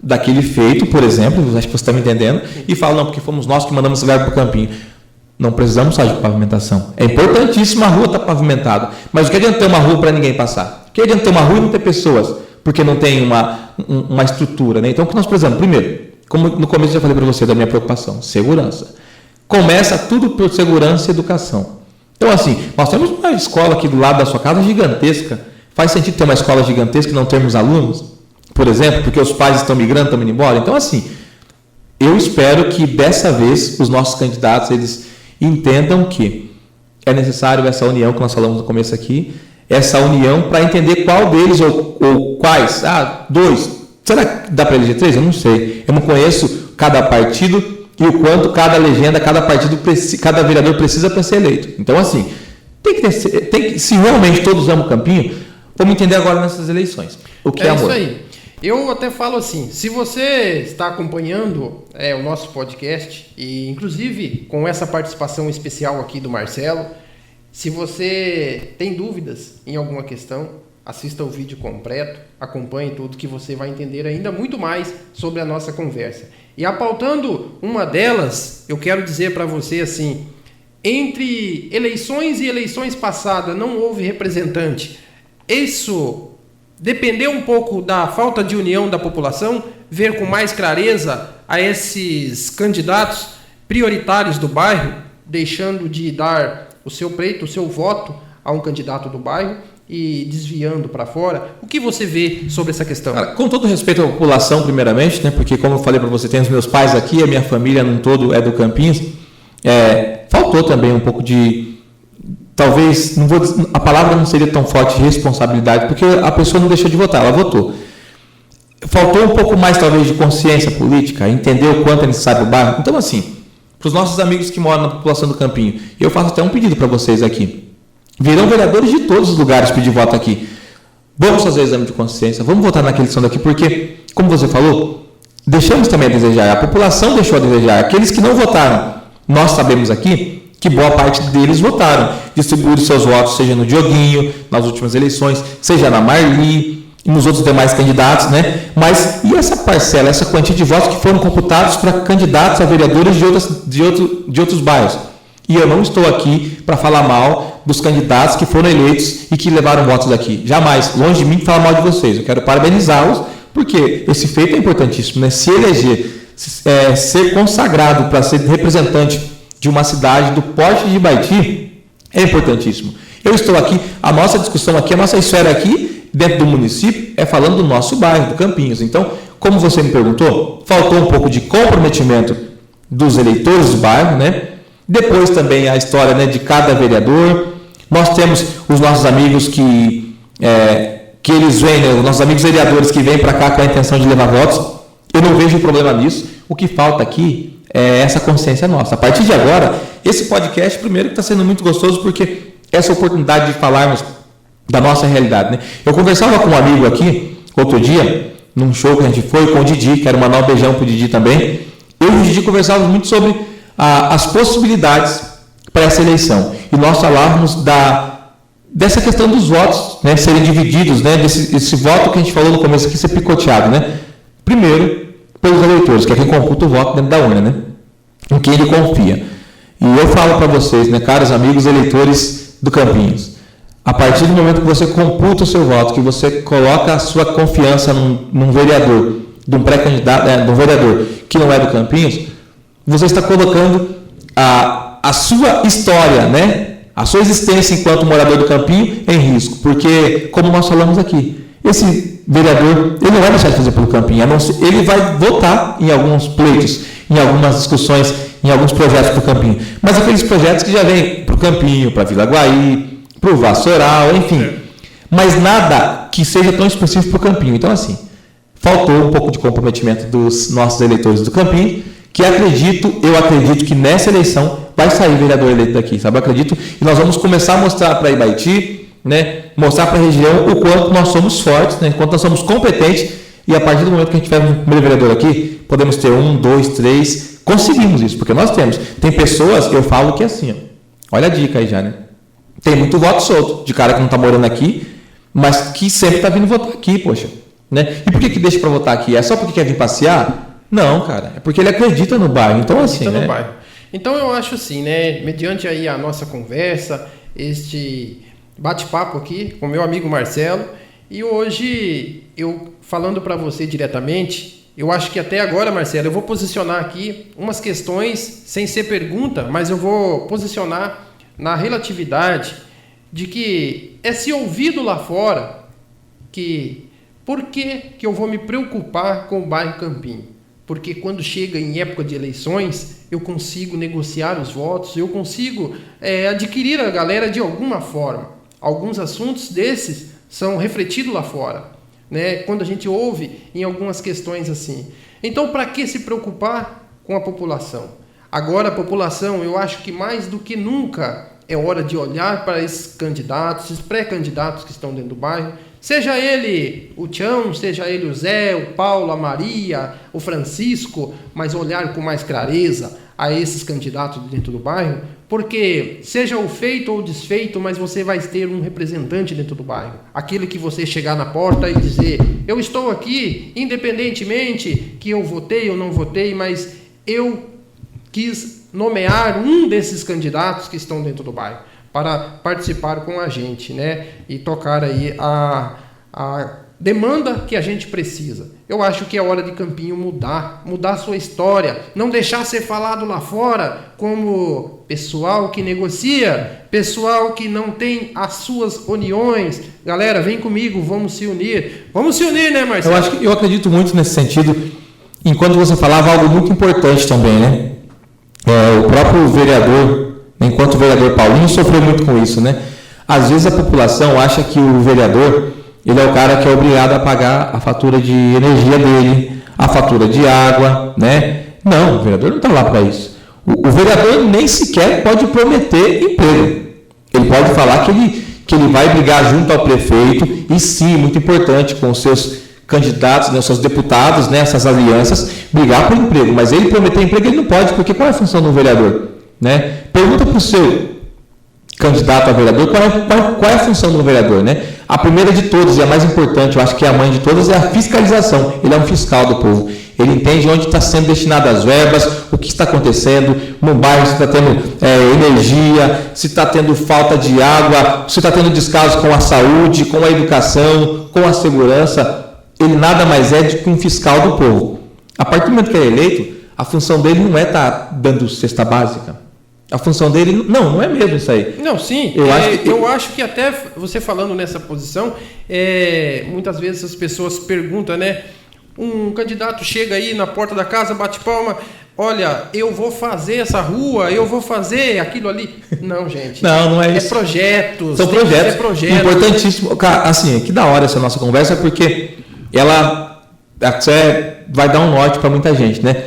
daquele feito, por exemplo, acho que você está me entendendo, e fala, não, porque fomos nós que mandamos esse verbo para o Campinho. Não precisamos só de pavimentação. É importantíssimo a rua estar pavimentada, mas o que adianta ter uma rua para ninguém passar? O que adianta ter uma rua e não ter pessoas? Porque não tem uma estrutura, né? Então, o que nós precisamos? Primeiro, como no começo eu já falei para você da minha preocupação, segurança. Começa tudo por segurança e educação. Então, assim, nós temos uma escola aqui do lado da sua casa gigantesca. Faz sentido ter uma escola gigantesca e não termos alunos? Por exemplo, porque os pais estão migrando, estão indo embora? Então, assim, eu espero que dessa vez os nossos candidatos, eles entendam que é necessário essa união que nós falamos no começo aqui, essa união para entender qual deles ou quais. 2. Será que dá para eleger 3? Eu não sei. Eu não conheço cada partido e o quanto cada legenda, cada partido, cada vereador precisa para ser eleito. Então, assim, se realmente todos amam o Campinho, vamos entender agora nessas eleições. O que é amor? Isso aí. Eu até falo assim, se você está acompanhando o nosso podcast, e inclusive com essa participação especial aqui do Marcelo, se você tem dúvidas em alguma questão, assista o vídeo completo, acompanhe tudo que você vai entender ainda muito mais sobre a nossa conversa. E apautando uma delas, eu quero dizer para você assim, entre eleições e eleições passadas não houve representante. Isso dependeu um pouco da falta de união da população, ver com mais clareza a esses candidatos prioritários do bairro, deixando de dar o seu pleito, o seu voto a um candidato do bairro e desviando para fora. O que você vê sobre essa questão? Cara, com todo respeito à população, primeiramente, né, porque como eu falei para você, tem os meus pais aqui, a minha família num todo é do Campinhos, faltou também um pouco de... Talvez, a palavra não seria tão forte, responsabilidade, porque a pessoa não deixou de votar, ela votou. Faltou um pouco mais, talvez, de consciência política, entender o quanto é necessário o bairro. Então, assim, para os nossos amigos que moram na população do Campinho, eu faço até um pedido para vocês aqui. Virão vereadores de todos os lugares pedir voto aqui. Vamos fazer exame de consciência, vamos votar naquele som daqui, porque, como você falou, deixamos também a desejar, a população deixou a desejar. Aqueles que não votaram, nós sabemos aqui que boa parte deles votaram. Distribuíram seus votos, seja no Dioguinho, nas últimas eleições, seja na Marli e nos outros demais candidatos, né? Mas e essa parcela, essa quantia de votos que foram computados para candidatos a vereadores de outros bairros? E eu não estou aqui para falar mal dos candidatos que foram eleitos e que levaram votos daqui. Jamais, longe de mim falar mal de vocês. Eu quero parabenizá-los, porque esse feito é importantíssimo, né? Se eleger, ser consagrado para ser representante de uma cidade do porte de Ibaiti é importantíssimo. Eu estou aqui, a nossa discussão aqui, a nossa esfera aqui, dentro do município, é falando do nosso bairro, do Campinhos. Então, como você me perguntou, faltou um pouco de comprometimento dos eleitores do bairro, né? Depois também a história, né, de cada vereador. Nós temos os nossos amigos que eles vêm, né, os nossos amigos vereadores que vêm para cá com a intenção de levar votos. Eu não vejo problema nisso. O que falta aqui essa consciência nossa. A partir de agora, esse podcast, primeiro, que está sendo muito gostoso, porque essa oportunidade de falarmos da nossa realidade, né? Eu conversava com um amigo aqui, outro dia, num show que a gente foi com o Didi, quero mandar um beijão pro Didi também. Eu e o Didi conversávamos muito sobre as possibilidades para essa eleição. E nós falávamos dessa questão dos votos, né, serem divididos, né, desse voto que a gente falou no começo aqui ser picoteado, né? Primeiro, pelos eleitores, que é quem computa o voto dentro da urna, né? Em quem ele confia. E eu falo para vocês, né, caros amigos eleitores do Campinhos, a partir do momento que você computa o seu voto, que você coloca a sua confiança num vereador, de um pré-candidato, de um vereador que não é do Campinhos, você está colocando a sua história, né? A sua existência enquanto morador do Campinho em risco, porque, como nós falamos aqui, esse vereador, ele não vai deixar de fazer pelo Campinho, ele vai votar em alguns pleitos, em algumas discussões, em alguns projetos para o Campinho, mas aqueles projetos que já vêm para o Campinho, para Vila Guaí, para o Vassoural, enfim, mas nada que seja tão específico para o Campinho. Então, assim, faltou um pouco de comprometimento dos nossos eleitores do Campinho, que eu acredito que nessa eleição vai sair vereador eleito daqui, sabe? Eu acredito, e nós vamos começar a mostrar para Ibaiti, né? Mostrar para a região o quanto nós somos fortes, né? O quanto nós somos competentes, e a partir do momento que a gente tiver um primeiro vereador aqui, podemos ter 1, 2, 3, conseguimos isso, porque nós temos. Tem pessoas, eu falo que é assim, ó, olha a dica aí já, né? Tem muito voto solto, de cara que não está morando aqui, mas que sempre está vindo votar aqui, poxa. Né? E por que deixa para votar aqui? É só porque quer vir passear? Não, cara, é porque ele acredita no bairro. Então, assim, no bairro. Então, eu acho assim, né? Mediante aí a nossa conversa, este bate-papo aqui com meu amigo Marcelo, e hoje eu falando para você diretamente, eu acho que até agora, Marcelo, eu vou posicionar aqui umas questões sem ser pergunta, mas eu vou posicionar na relatividade de que é se ouvido lá fora que por que eu vou me preocupar com o bairro Campinho? Porque quando chega em época de eleições, eu consigo negociar os votos, eu consigo adquirir a galera de alguma forma. Alguns assuntos desses são refletidos lá fora, né? Quando a gente ouve em algumas questões assim. Então, para que se preocupar com a população? Agora, a população, eu acho que mais do que nunca é hora de olhar para esses candidatos, esses pré-candidatos que estão dentro do bairro, seja ele o Tião, seja ele o Zé, o Paulo, a Maria, o Francisco, mas olhar com mais clareza a esses candidatos dentro do bairro, porque seja o feito ou o desfeito, mas você vai ter um representante dentro do bairro. Aquele que você chegar na porta e dizer, eu estou aqui, independentemente que eu votei ou não votei, mas eu quis nomear um desses candidatos que estão dentro do bairro para participar com a gente, né? E tocar aí a demanda que a gente precisa. Eu acho que é hora de Campinho mudar a sua história, não deixar ser falado lá fora como pessoal que negocia, pessoal que não tem as suas uniões. Galera, vem comigo, vamos se unir. Vamos se unir, né, Marcelo? Eu acredito muito nesse sentido, enquanto você falava algo muito importante também, né? O próprio vereador, enquanto o vereador Paulinho sofreu muito com isso, né? Às vezes a população acha que o vereador, ele é o cara que é obrigado a pagar a fatura de energia dele, a fatura de água, né? Não, o vereador não está lá para isso. O vereador nem sequer pode prometer emprego. Ele pode falar que ele vai brigar junto ao prefeito, e sim, muito importante, com os seus candidatos, né, os seus deputados, né, essas alianças, brigar por emprego. Mas ele prometer emprego, ele não pode, porque qual é a função do vereador? Né? Pergunta para o seu candidato a vereador qual é a função do vereador, né? A primeira de todas e a mais importante, eu acho que é a mãe de todas, é a fiscalização. Ele é um fiscal do povo. Ele entende onde está sendo destinadas as verbas, o que está acontecendo no bairro, se está tendo energia, se está tendo falta de água, se está tendo descaso com a saúde, com a educação, com a segurança. Ele nada mais é do que um fiscal do povo. A partir do momento que ele é eleito, a função dele não é estar dando cesta básica. A função dele, não é mesmo isso aí. Não, sim. Eu acho que até você falando nessa posição, muitas vezes as pessoas perguntam, né? Um candidato chega aí na porta da casa, bate palma, olha, eu vou fazer essa rua, eu vou fazer aquilo ali. Não, gente. Não é isso. É projetos. São projetos. Importantíssimo. Cara, assim, que da hora essa nossa conversa, porque ela até vai dar um norte para muita gente, né?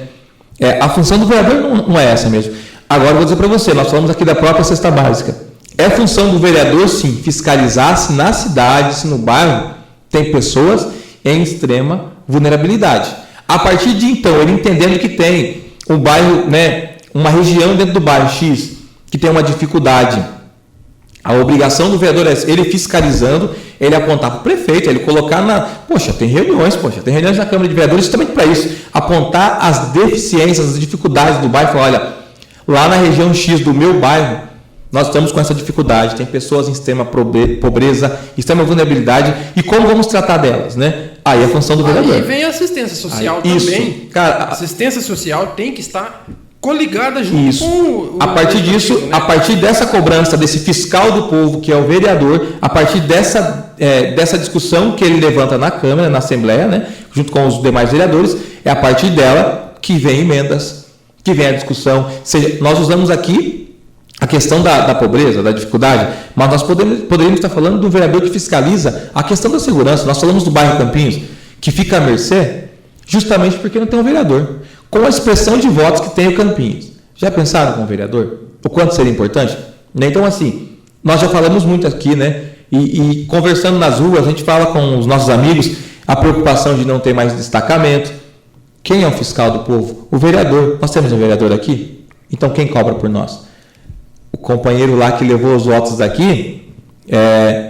A função do vereador não é essa mesmo. Agora eu vou dizer para você, nós falamos aqui da própria cesta básica. É função do vereador, sim, fiscalizar se na cidade, se no bairro, tem pessoas em extrema vulnerabilidade. A partir de então, ele entendendo que tem um bairro, né, uma região dentro do bairro X que tem uma dificuldade, a obrigação do vereador é ele fiscalizando, ele apontar para o prefeito, ele colocar tem reuniões na Câmara de Vereadores justamente para isso, apontar as deficiências, as dificuldades do bairro, falar, olha, lá na região X do meu bairro, nós estamos com essa dificuldade, tem pessoas em extrema pobreza, extrema vulnerabilidade, e como vamos tratar delas, né? Aí é a função do vereador. Aí vem a assistência social também. Isso, cara, a assistência social tem que estar coligada junto com o a partir disso, né? A partir dessa cobrança desse fiscal do povo, que é o vereador, a partir dessa discussão que ele levanta na Câmara, na Assembleia, né, junto com os demais vereadores, é a partir dela que vem emendas, que vem a discussão. Ou seja, nós usamos aqui a questão da pobreza, da dificuldade, mas nós poderíamos estar falando do vereador que fiscaliza a questão da segurança. Nós falamos do bairro Campinhos, que fica à mercê, justamente porque não tem um vereador. Com a expressão de votos que tem o Campinhos. Já pensaram com o vereador? O quanto seria importante? Então, assim, nós já falamos muito aqui, né? E conversando nas ruas, a gente fala com os nossos amigos a preocupação de não ter mais destacamento. Quem é o fiscal do povo? O vereador. Nós temos um vereador aqui? Então, quem cobra por nós? O companheiro lá que levou os votos daqui,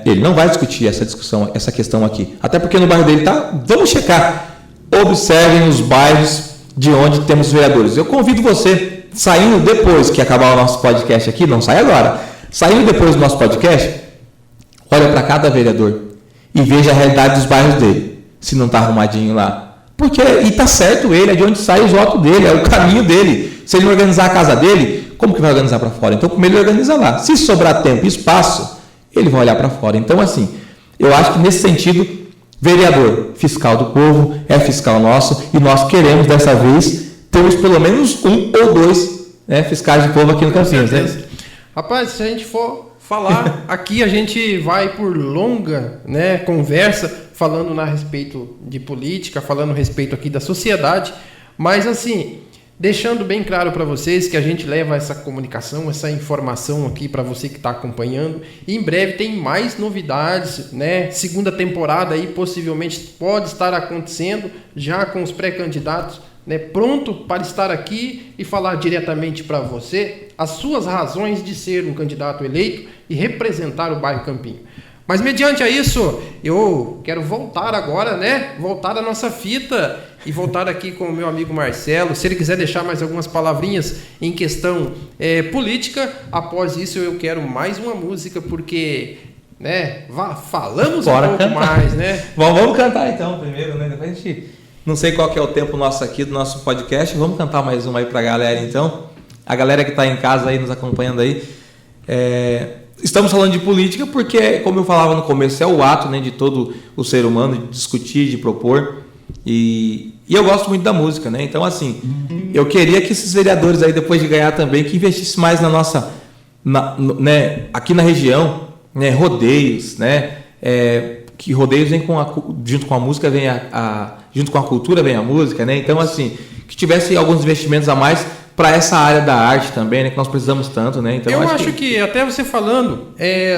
ele não vai discutir essa questão aqui. Até porque no bairro dele vamos checar. Observem os bairros de onde temos vereadores. Eu convido você, saindo depois que acabar o nosso podcast aqui, não sai agora, saindo depois do nosso podcast, olha para cada vereador e veja a realidade dos bairros dele, se não está arrumadinho lá. E está certo ele, é de onde sai os votos dele, é o caminho dele. Se ele não organizar a casa dele, como que vai organizar para fora? Então, primeiro ele organiza lá. Se sobrar tempo e espaço, ele vai olhar para fora. Então, assim, eu acho que nesse sentido, vereador, fiscal do povo, é fiscal nosso, e nós queremos, dessa vez, termos pelo menos 1 ou 2, né, fiscais do povo aqui no Campinhos. Né? Rapaz, se a gente for falar aqui, a gente vai por longa, né, conversa, falando a respeito de política, falando a respeito aqui da sociedade, mas assim, deixando bem claro para vocês que a gente leva essa comunicação, essa informação aqui para você que está acompanhando. E em breve tem mais novidades, né? Segunda temporada aí possivelmente pode estar acontecendo já com os pré-candidatos, né? Pronto para estar aqui e falar diretamente para você as suas razões de ser um candidato eleito e representar o bairro Campinho. Mas mediante a isso, eu quero voltar agora, né? Voltar à nossa fita e voltar aqui com o meu amigo Marcelo. Se ele quiser deixar mais algumas palavrinhas em questão política, após isso eu quero mais uma música, porque, né? Falamos Bora um pouco cantar. mais, né? Vamos cantar então primeiro, né? Depois a gente... Não sei qual que é o tempo nosso aqui, do nosso podcast. Vamos cantar mais uma aí pra galera então. A galera que está em casa aí, nos acompanhando aí. Estamos falando de política porque, como eu falava no começo, é o ato, né, de todo o ser humano de discutir, de propor. E eu gosto muito da música, né? Então, assim, eu queria que esses vereadores aí, depois de ganhar também, que investissem mais na nossa, né, aqui na região, né, rodeios, né? Que rodeios vem junto com a música, vem junto com a cultura vem a música, né? Então, assim, que tivesse alguns investimentos a mais para essa área da arte também, né, que nós precisamos tanto, né? Então, eu acho que até você falando,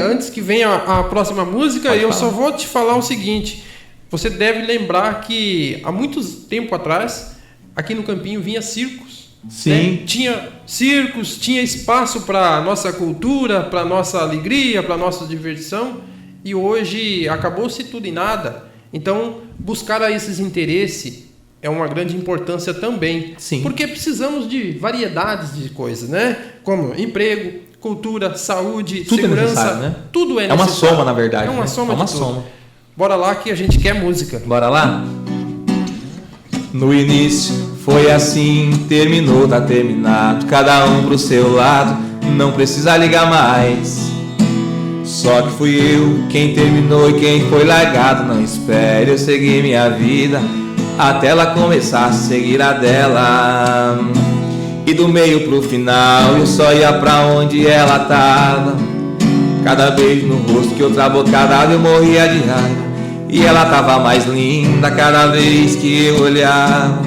antes que venha a próxima música, só vou te falar o seguinte: você deve lembrar que há muito tempo atrás, aqui no Campinho vinha circos. Sim. Né? Tinha circos, tinha espaço para nossa cultura, para nossa alegria, para nossa diversão, e hoje acabou-se tudo em nada. Então, buscar a esses interesses é uma grande importância também. Sim. Porque precisamos de variedades de coisas, né? Como emprego, cultura, saúde, tudo segurança. É necessário, né? Tudo é necessário. É uma soma, na verdade. É uma né? soma é uma de tudo. soma. Bora lá que a gente quer música. Bora lá? No início foi assim, terminou, tá terminado. Cada um pro seu lado, não precisa ligar mais. Só que fui eu quem terminou e quem foi largado. Não espere eu seguir minha vida até ela começar a seguir a dela. E do meio pro final eu só ia pra onde ela tava. Cada beijo no rosto que outra boca dava eu morria de raiva. E ela tava mais linda cada vez que eu olhava.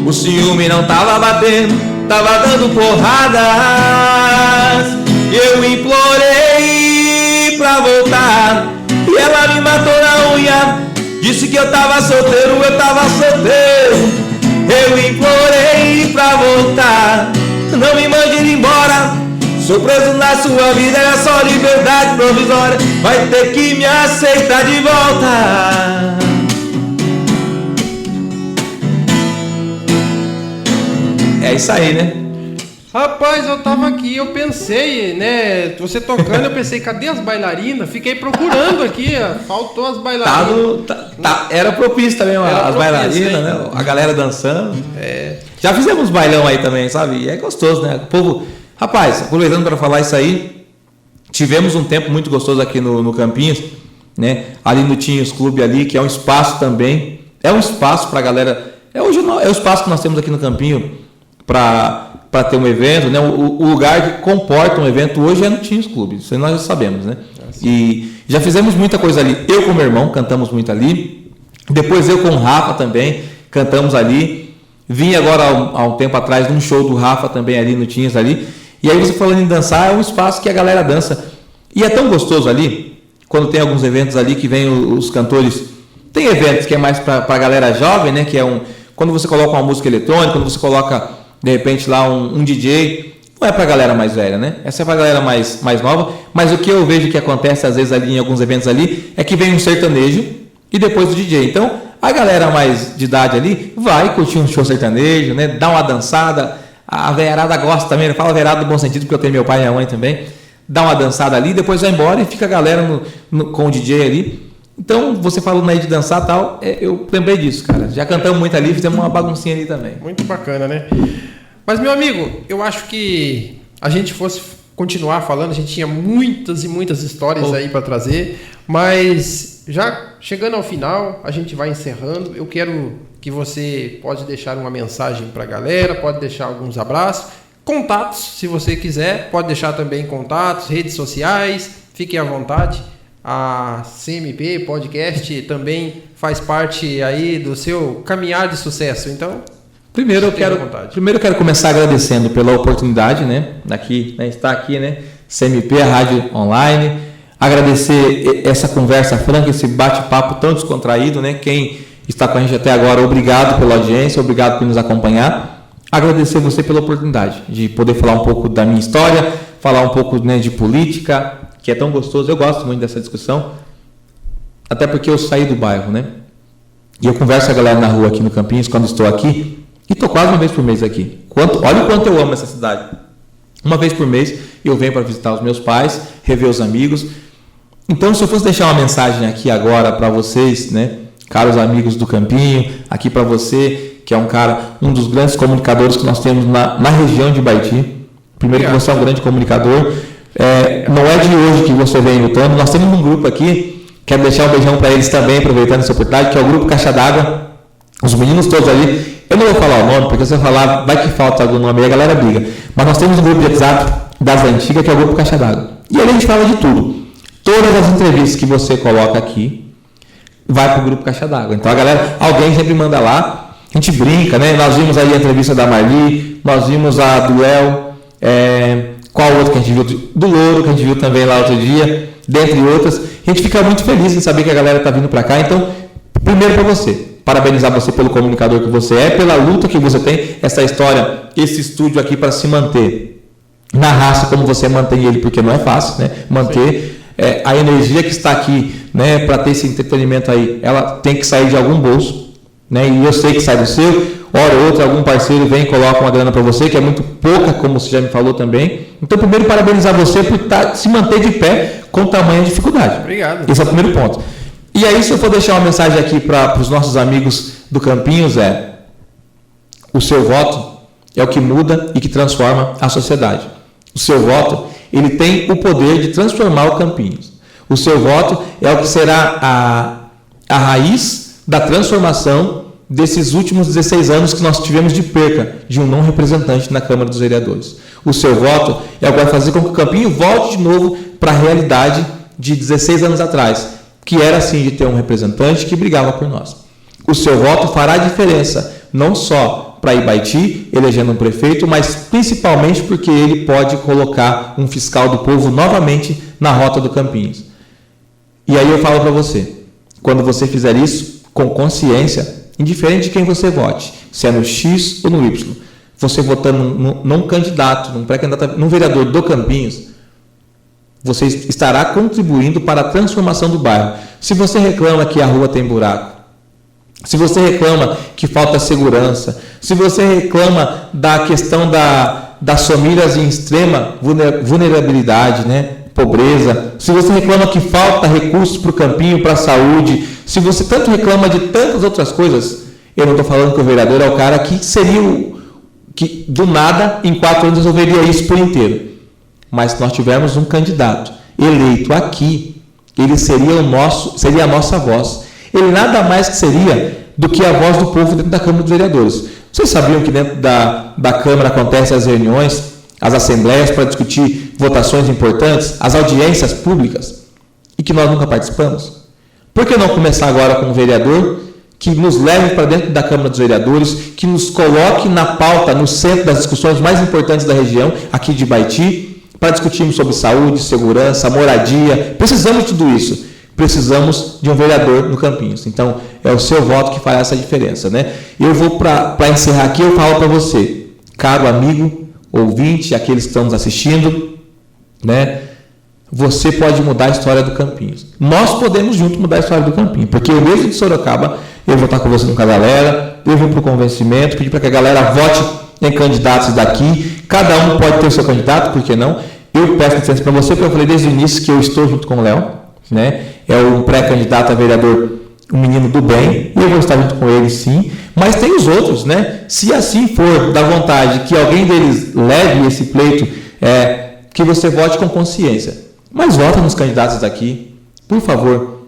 O ciúme não tava batendo, tava dando porradas. Eu implorei pra voltar e ela me matou na unha. Disse que eu tava solteiro, eu tava solteiro. Eu implorei pra voltar, não me mande ir embora. Sou preso na sua vida, é só liberdade provisória. Vai ter que me aceitar de volta. É isso aí, né? Rapaz, eu tava aqui, eu pensei, né? Você tocando, eu pensei, cadê as bailarinas? Fiquei procurando aqui, ó, faltou as bailarinas. Era propício também, as bailarinas, né? A galera dançando. Já fizemos bailão aí também, sabe? E é gostoso, né? O povo. Rapaz, aproveitando para falar isso aí, tivemos um tempo muito gostoso aqui no Campinhos, né? Ali no Tinhos Clube ali, que é um espaço também. É um espaço para a galera. É o espaço que nós temos aqui no Campinho para ter um evento, né? O lugar que comporta um evento hoje é no Tinhos Clube, isso nós já sabemos, né? E já fizemos muita coisa ali. Eu com meu irmão cantamos muito ali. Depois eu com o Rafa também cantamos ali. Vim agora há um tempo atrás num show do Rafa também ali no Tinhos ali. E aí você falando em dançar, é um espaço que a galera dança. E é tão gostoso ali, quando tem alguns eventos ali que vem os cantores. Tem eventos que é mais para a galera jovem, né? Que é quando você coloca uma música eletrônica, quando você coloca de repente lá um DJ, não é para a galera mais velha, né? Essa é para a galera mais nova. Mas o que eu vejo que acontece às vezes ali em alguns eventos ali é que vem um sertanejo e depois o DJ. Então a galera mais de idade ali vai curtir um show sertanejo, né? Dá uma dançada. A veiarada gosta também, eu falo veiarada no bom sentido porque eu tenho meu pai e minha mãe também. Dá uma dançada ali, depois vai embora e fica a galera com o DJ ali. Então, você falando aí de dançar e tal, eu lembrei disso, cara. Já cantamos muito ali, fizemos uma baguncinha ali também. Muito bacana, né? Mas, meu amigo, eu acho que a gente fosse continuar falando, a gente tinha muitas e muitas histórias aí para trazer, mas já chegando ao final, a gente vai encerrando. Eu quero que você pode deixar uma mensagem para a galera, pode deixar alguns abraços, contatos, se você quiser, pode deixar também contatos, redes sociais, fique à vontade. A CMP Podcast também faz parte aí do seu caminhar de sucesso, então primeiro eu quero começar agradecendo pela oportunidade, né, estar aqui, né, CMP, a rádio online, agradecer essa conversa franca, esse bate-papo tão descontraído, né, quem está com a gente até agora, obrigado pela audiência, obrigado por nos acompanhar, agradecer você pela oportunidade de poder falar um pouco da minha história, falar um pouco, né, de política, que é tão gostoso, eu gosto muito dessa discussão, até porque eu saí do bairro, né? E eu converso com a galera na rua aqui no Campinhos, quando estou aqui, e estou quase uma vez por mês aqui. Olha o quanto eu amo essa cidade. Uma vez por mês eu venho para visitar os meus pais, rever os amigos. Então, se eu fosse deixar uma mensagem aqui agora para vocês, né, caros amigos do Campinho, aqui para você, que é um dos grandes comunicadores que nós temos na região de Baiti. Primeiro, que você é um grande comunicador. Não é de hoje que você vem lutando. Nós temos um grupo aqui, quero deixar um beijão para eles também, aproveitando essa oportunidade, que é o Grupo Caixa d'Água. Os meninos todos ali, eu não vou falar o nome, porque se eu falar, vai que falta algum nome aí, a galera briga. Mas nós temos um grupo de WhatsApp das antigas, que é o Grupo Caixa d'Água. E ali a gente fala de tudo. Todas as entrevistas que você coloca aqui, vai para o Grupo Caixa d'Água. Então a galera, alguém sempre manda lá, a gente brinca, né? Nós vimos aí a entrevista da Marli, nós vimos a do Léo, qual outro que a gente viu? Do Louro, que a gente viu também lá outro dia, dentre outras. A gente fica muito feliz em saber que a galera está vindo para cá. Então, primeiro para você, parabenizar você pelo comunicador que você é, pela luta que você tem, essa história, esse estúdio aqui para se manter na raça como você mantém ele, porque não é fácil, né? Manter a energia que está aqui, né, para ter esse entretenimento aí, ela tem que sair de algum bolso, né? E eu sei que sai do seu. Hora ou outra, algum parceiro vem e coloca uma grana para você, que é muito pouca, como você já me falou também. Então, primeiro, parabenizar você por se manter de pé com tamanha dificuldade. Obrigado. Esse é o primeiro ponto. E aí, se eu for deixar uma mensagem aqui para os nossos amigos do Campinhos, o seu voto é o que muda e que transforma a sociedade. O seu voto, ele tem o poder de transformar o Campinhos. O seu voto é o que será a raiz da transformação desses últimos 16 anos que nós tivemos de perca de um não representante na Câmara dos Vereadores. O seu voto é o que vai fazer com que o Campinho volte de novo para a realidade de 16 anos atrás, que era assim de ter um representante que brigava por nós. O seu voto fará diferença, não só para Ibaiti, elegendo um prefeito, mas principalmente porque ele pode colocar um fiscal do povo novamente na rota do Campinhos. E aí eu falo para você, quando você fizer isso com consciência, indiferente de quem você vote, se é no X ou no Y, você votando num candidato, num pré-candidato, num vereador do Campinhos, você estará contribuindo para a transformação do bairro. Se você reclama que a rua tem buraco, se você reclama que falta segurança, se você reclama da questão das famílias em extrema vulnerabilidade, né? Pobreza, se você reclama que falta recursos para o campinho, para a saúde, se você tanto reclama de tantas outras coisas, eu não estou falando que o vereador é o cara que seria que do nada, em 4 anos, resolveria isso por inteiro. Mas se nós tivermos um candidato eleito aqui, ele seria a nossa voz. Ele nada mais que seria do que a voz do povo dentro da Câmara dos Vereadores. Vocês sabiam que dentro da Câmara acontecem as reuniões, as assembleias para discutir votações importantes, as audiências públicas, e que nós nunca participamos? Por que não começar agora com um vereador que nos leve para dentro da Câmara dos Vereadores, que nos coloque na pauta, no centro das discussões mais importantes da região, aqui de Ibaiti, para discutirmos sobre saúde, segurança, moradia? Precisamos de tudo isso. Precisamos de um vereador no Campinhos. Então, é o seu voto que faz essa diferença, né? Eu vou, para encerrar aqui, eu falo para você, caro amigo, ouvinte, aqueles que estão nos assistindo, né? Você pode mudar a história do Campinhos. Nós podemos juntos mudar a história do Campinho, porque eu mesmo de Sorocaba, eu vou estar conversando com a galera, eu vou para o convencimento, pedir para que a galera vote em candidatos daqui. Cada um pode ter o seu candidato, por que não? Eu peço licença para você, porque eu falei desde o início que eu estou junto com o Léo, né? É um pré-candidato a vereador, um menino do bem, e eu vou estar junto com ele, sim. Mas tem os outros, né? Se assim for da vontade que alguém deles leve esse pleito, que você vote com consciência. Mas vota nos candidatos daqui, por favor.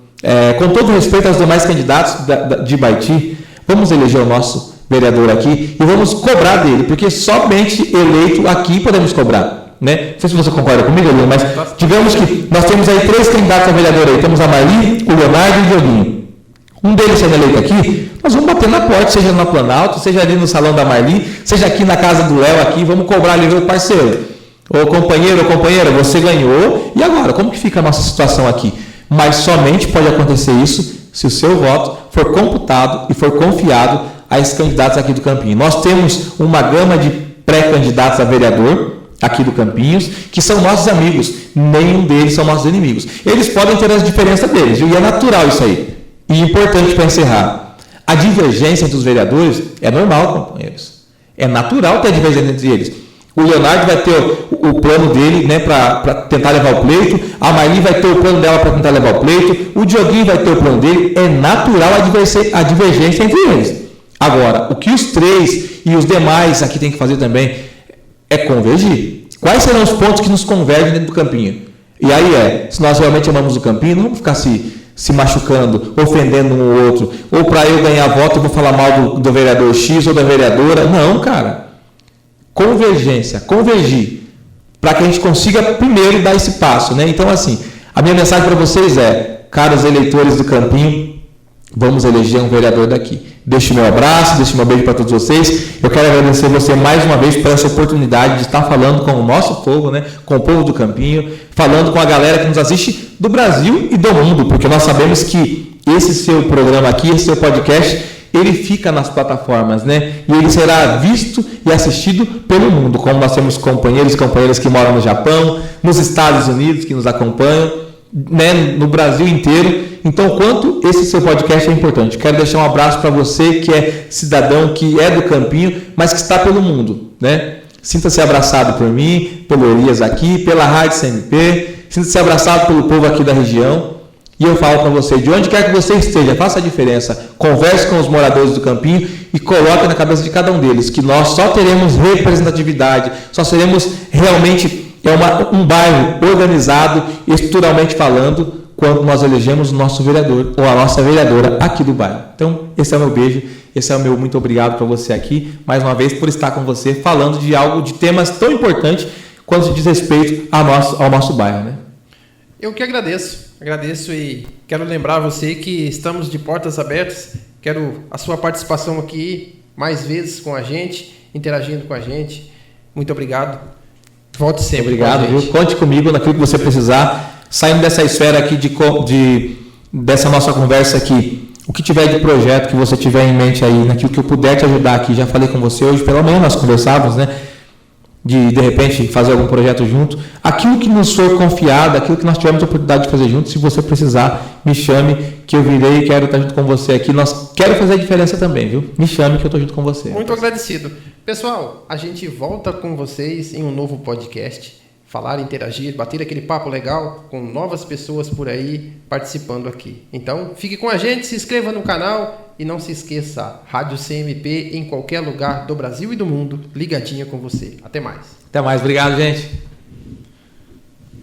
Com todo respeito aos demais candidatos de Ibaiti, vamos eleger o nosso vereador aqui e vamos cobrar dele, porque somente eleito aqui podemos cobrar. Né? Não sei se você concorda comigo, Leandro, mas digamos que nós temos aí 3 candidatos a vereador aí. Temos a Marli, o Leonardo e o Dioguinho. Um deles sendo eleito aqui, nós vamos bater na porta, seja no Planalto, seja ali no salão da Marli, seja aqui na casa do Léo aqui, vamos cobrar ali o parceiro. Ô companheiro ou companheira, você ganhou, e agora? Como que fica a nossa situação aqui? Mas somente pode acontecer isso se o seu voto for computado e for confiado a esses candidatos aqui do Campinho. Nós temos uma gama de pré-candidatos a vereador aqui do Campinhos, que são nossos amigos, nenhum deles são nossos inimigos. Eles podem ter as diferenças deles, e é natural isso aí. E importante para encerrar, a divergência entre os vereadores é normal, companheiros. É natural ter a divergência entre eles. O Leonardo vai ter o plano dele, né, para tentar levar o pleito, a Marli vai ter o plano dela para tentar levar o pleito, o Dioguinho vai ter o plano dele, é natural a divergência entre eles. Agora, o que os 3 e os demais aqui têm que fazer também é convergir. Quais serão os pontos que nos convergem dentro do Campinho? E aí se nós realmente amamos o Campinho, não vamos ficar se machucando, ofendendo um ou outro, ou para eu ganhar voto eu vou falar mal do vereador X ou da vereadora. Não, cara. Convergência, convergir, para que a gente consiga primeiro dar esse passo, né? Então, assim, a minha mensagem para vocês é, caros eleitores do Campinho, vamos eleger um vereador daqui. Deixo o meu abraço, deixo o meu beijo para todos vocês. Eu quero agradecer você mais uma vez por essa oportunidade de estar falando com o nosso povo, né? Com o povo do Campinho, falando com a galera que nos assiste do Brasil e do mundo, porque nós sabemos que esse seu programa aqui, esse seu podcast, ele fica nas plataformas, né? E ele será visto e assistido pelo mundo, como nós temos companheiros e companheiras que moram no Japão, nos Estados Unidos que nos acompanham, né? No Brasil inteiro. Então, quanto esse seu podcast é importante. Quero deixar um abraço para você que é cidadão, que é do Campinho, mas que está pelo mundo, né? Sinta-se abraçado por mim, pelo Elias aqui, pela Rádio CMP, sinta-se abraçado pelo povo aqui da região. E eu falo para você, de onde quer que você esteja, faça a diferença, converse com os moradores do Campinho e coloque na cabeça de cada um deles que nós só teremos representatividade, só seremos realmente um bairro organizado, estruturalmente falando, quando nós elegemos o nosso vereador ou a nossa vereadora aqui do bairro. Então, esse é o meu beijo, esse é o meu muito obrigado para você aqui, mais uma vez, por estar com você, falando de temas tão importantes quanto diz respeito ao nosso bairro, né? Eu que agradeço e quero lembrar você que estamos de portas abertas, quero a sua participação aqui mais vezes com a gente, interagindo com a gente. Muito obrigado. Volte sempre. Obrigado, viu? Conte comigo naquilo que você precisar. Saindo dessa esfera aqui dessa nossa conversa aqui, o que tiver de projeto que você tiver em mente aí, naquilo que eu puder te ajudar aqui, já falei com você hoje pela manhã, nós conversávamos, né? De repente fazer algum projeto junto, aquilo que nos for confiado, aquilo que nós tivermos a oportunidade de fazer junto, se você precisar, me chame que eu virei e quero estar junto com você aqui. Quero fazer a diferença também, viu? Me chame que eu estou junto com você. Muito agradecido. Pessoal, a gente volta com vocês em um novo podcast. Falar, interagir, bater aquele papo legal com novas pessoas por aí participando aqui. Então, fique com a gente, se inscreva no canal e não se esqueça, Rádio CMP em qualquer lugar do Brasil e do mundo, ligadinha com você. Até mais. Até mais, obrigado, gente.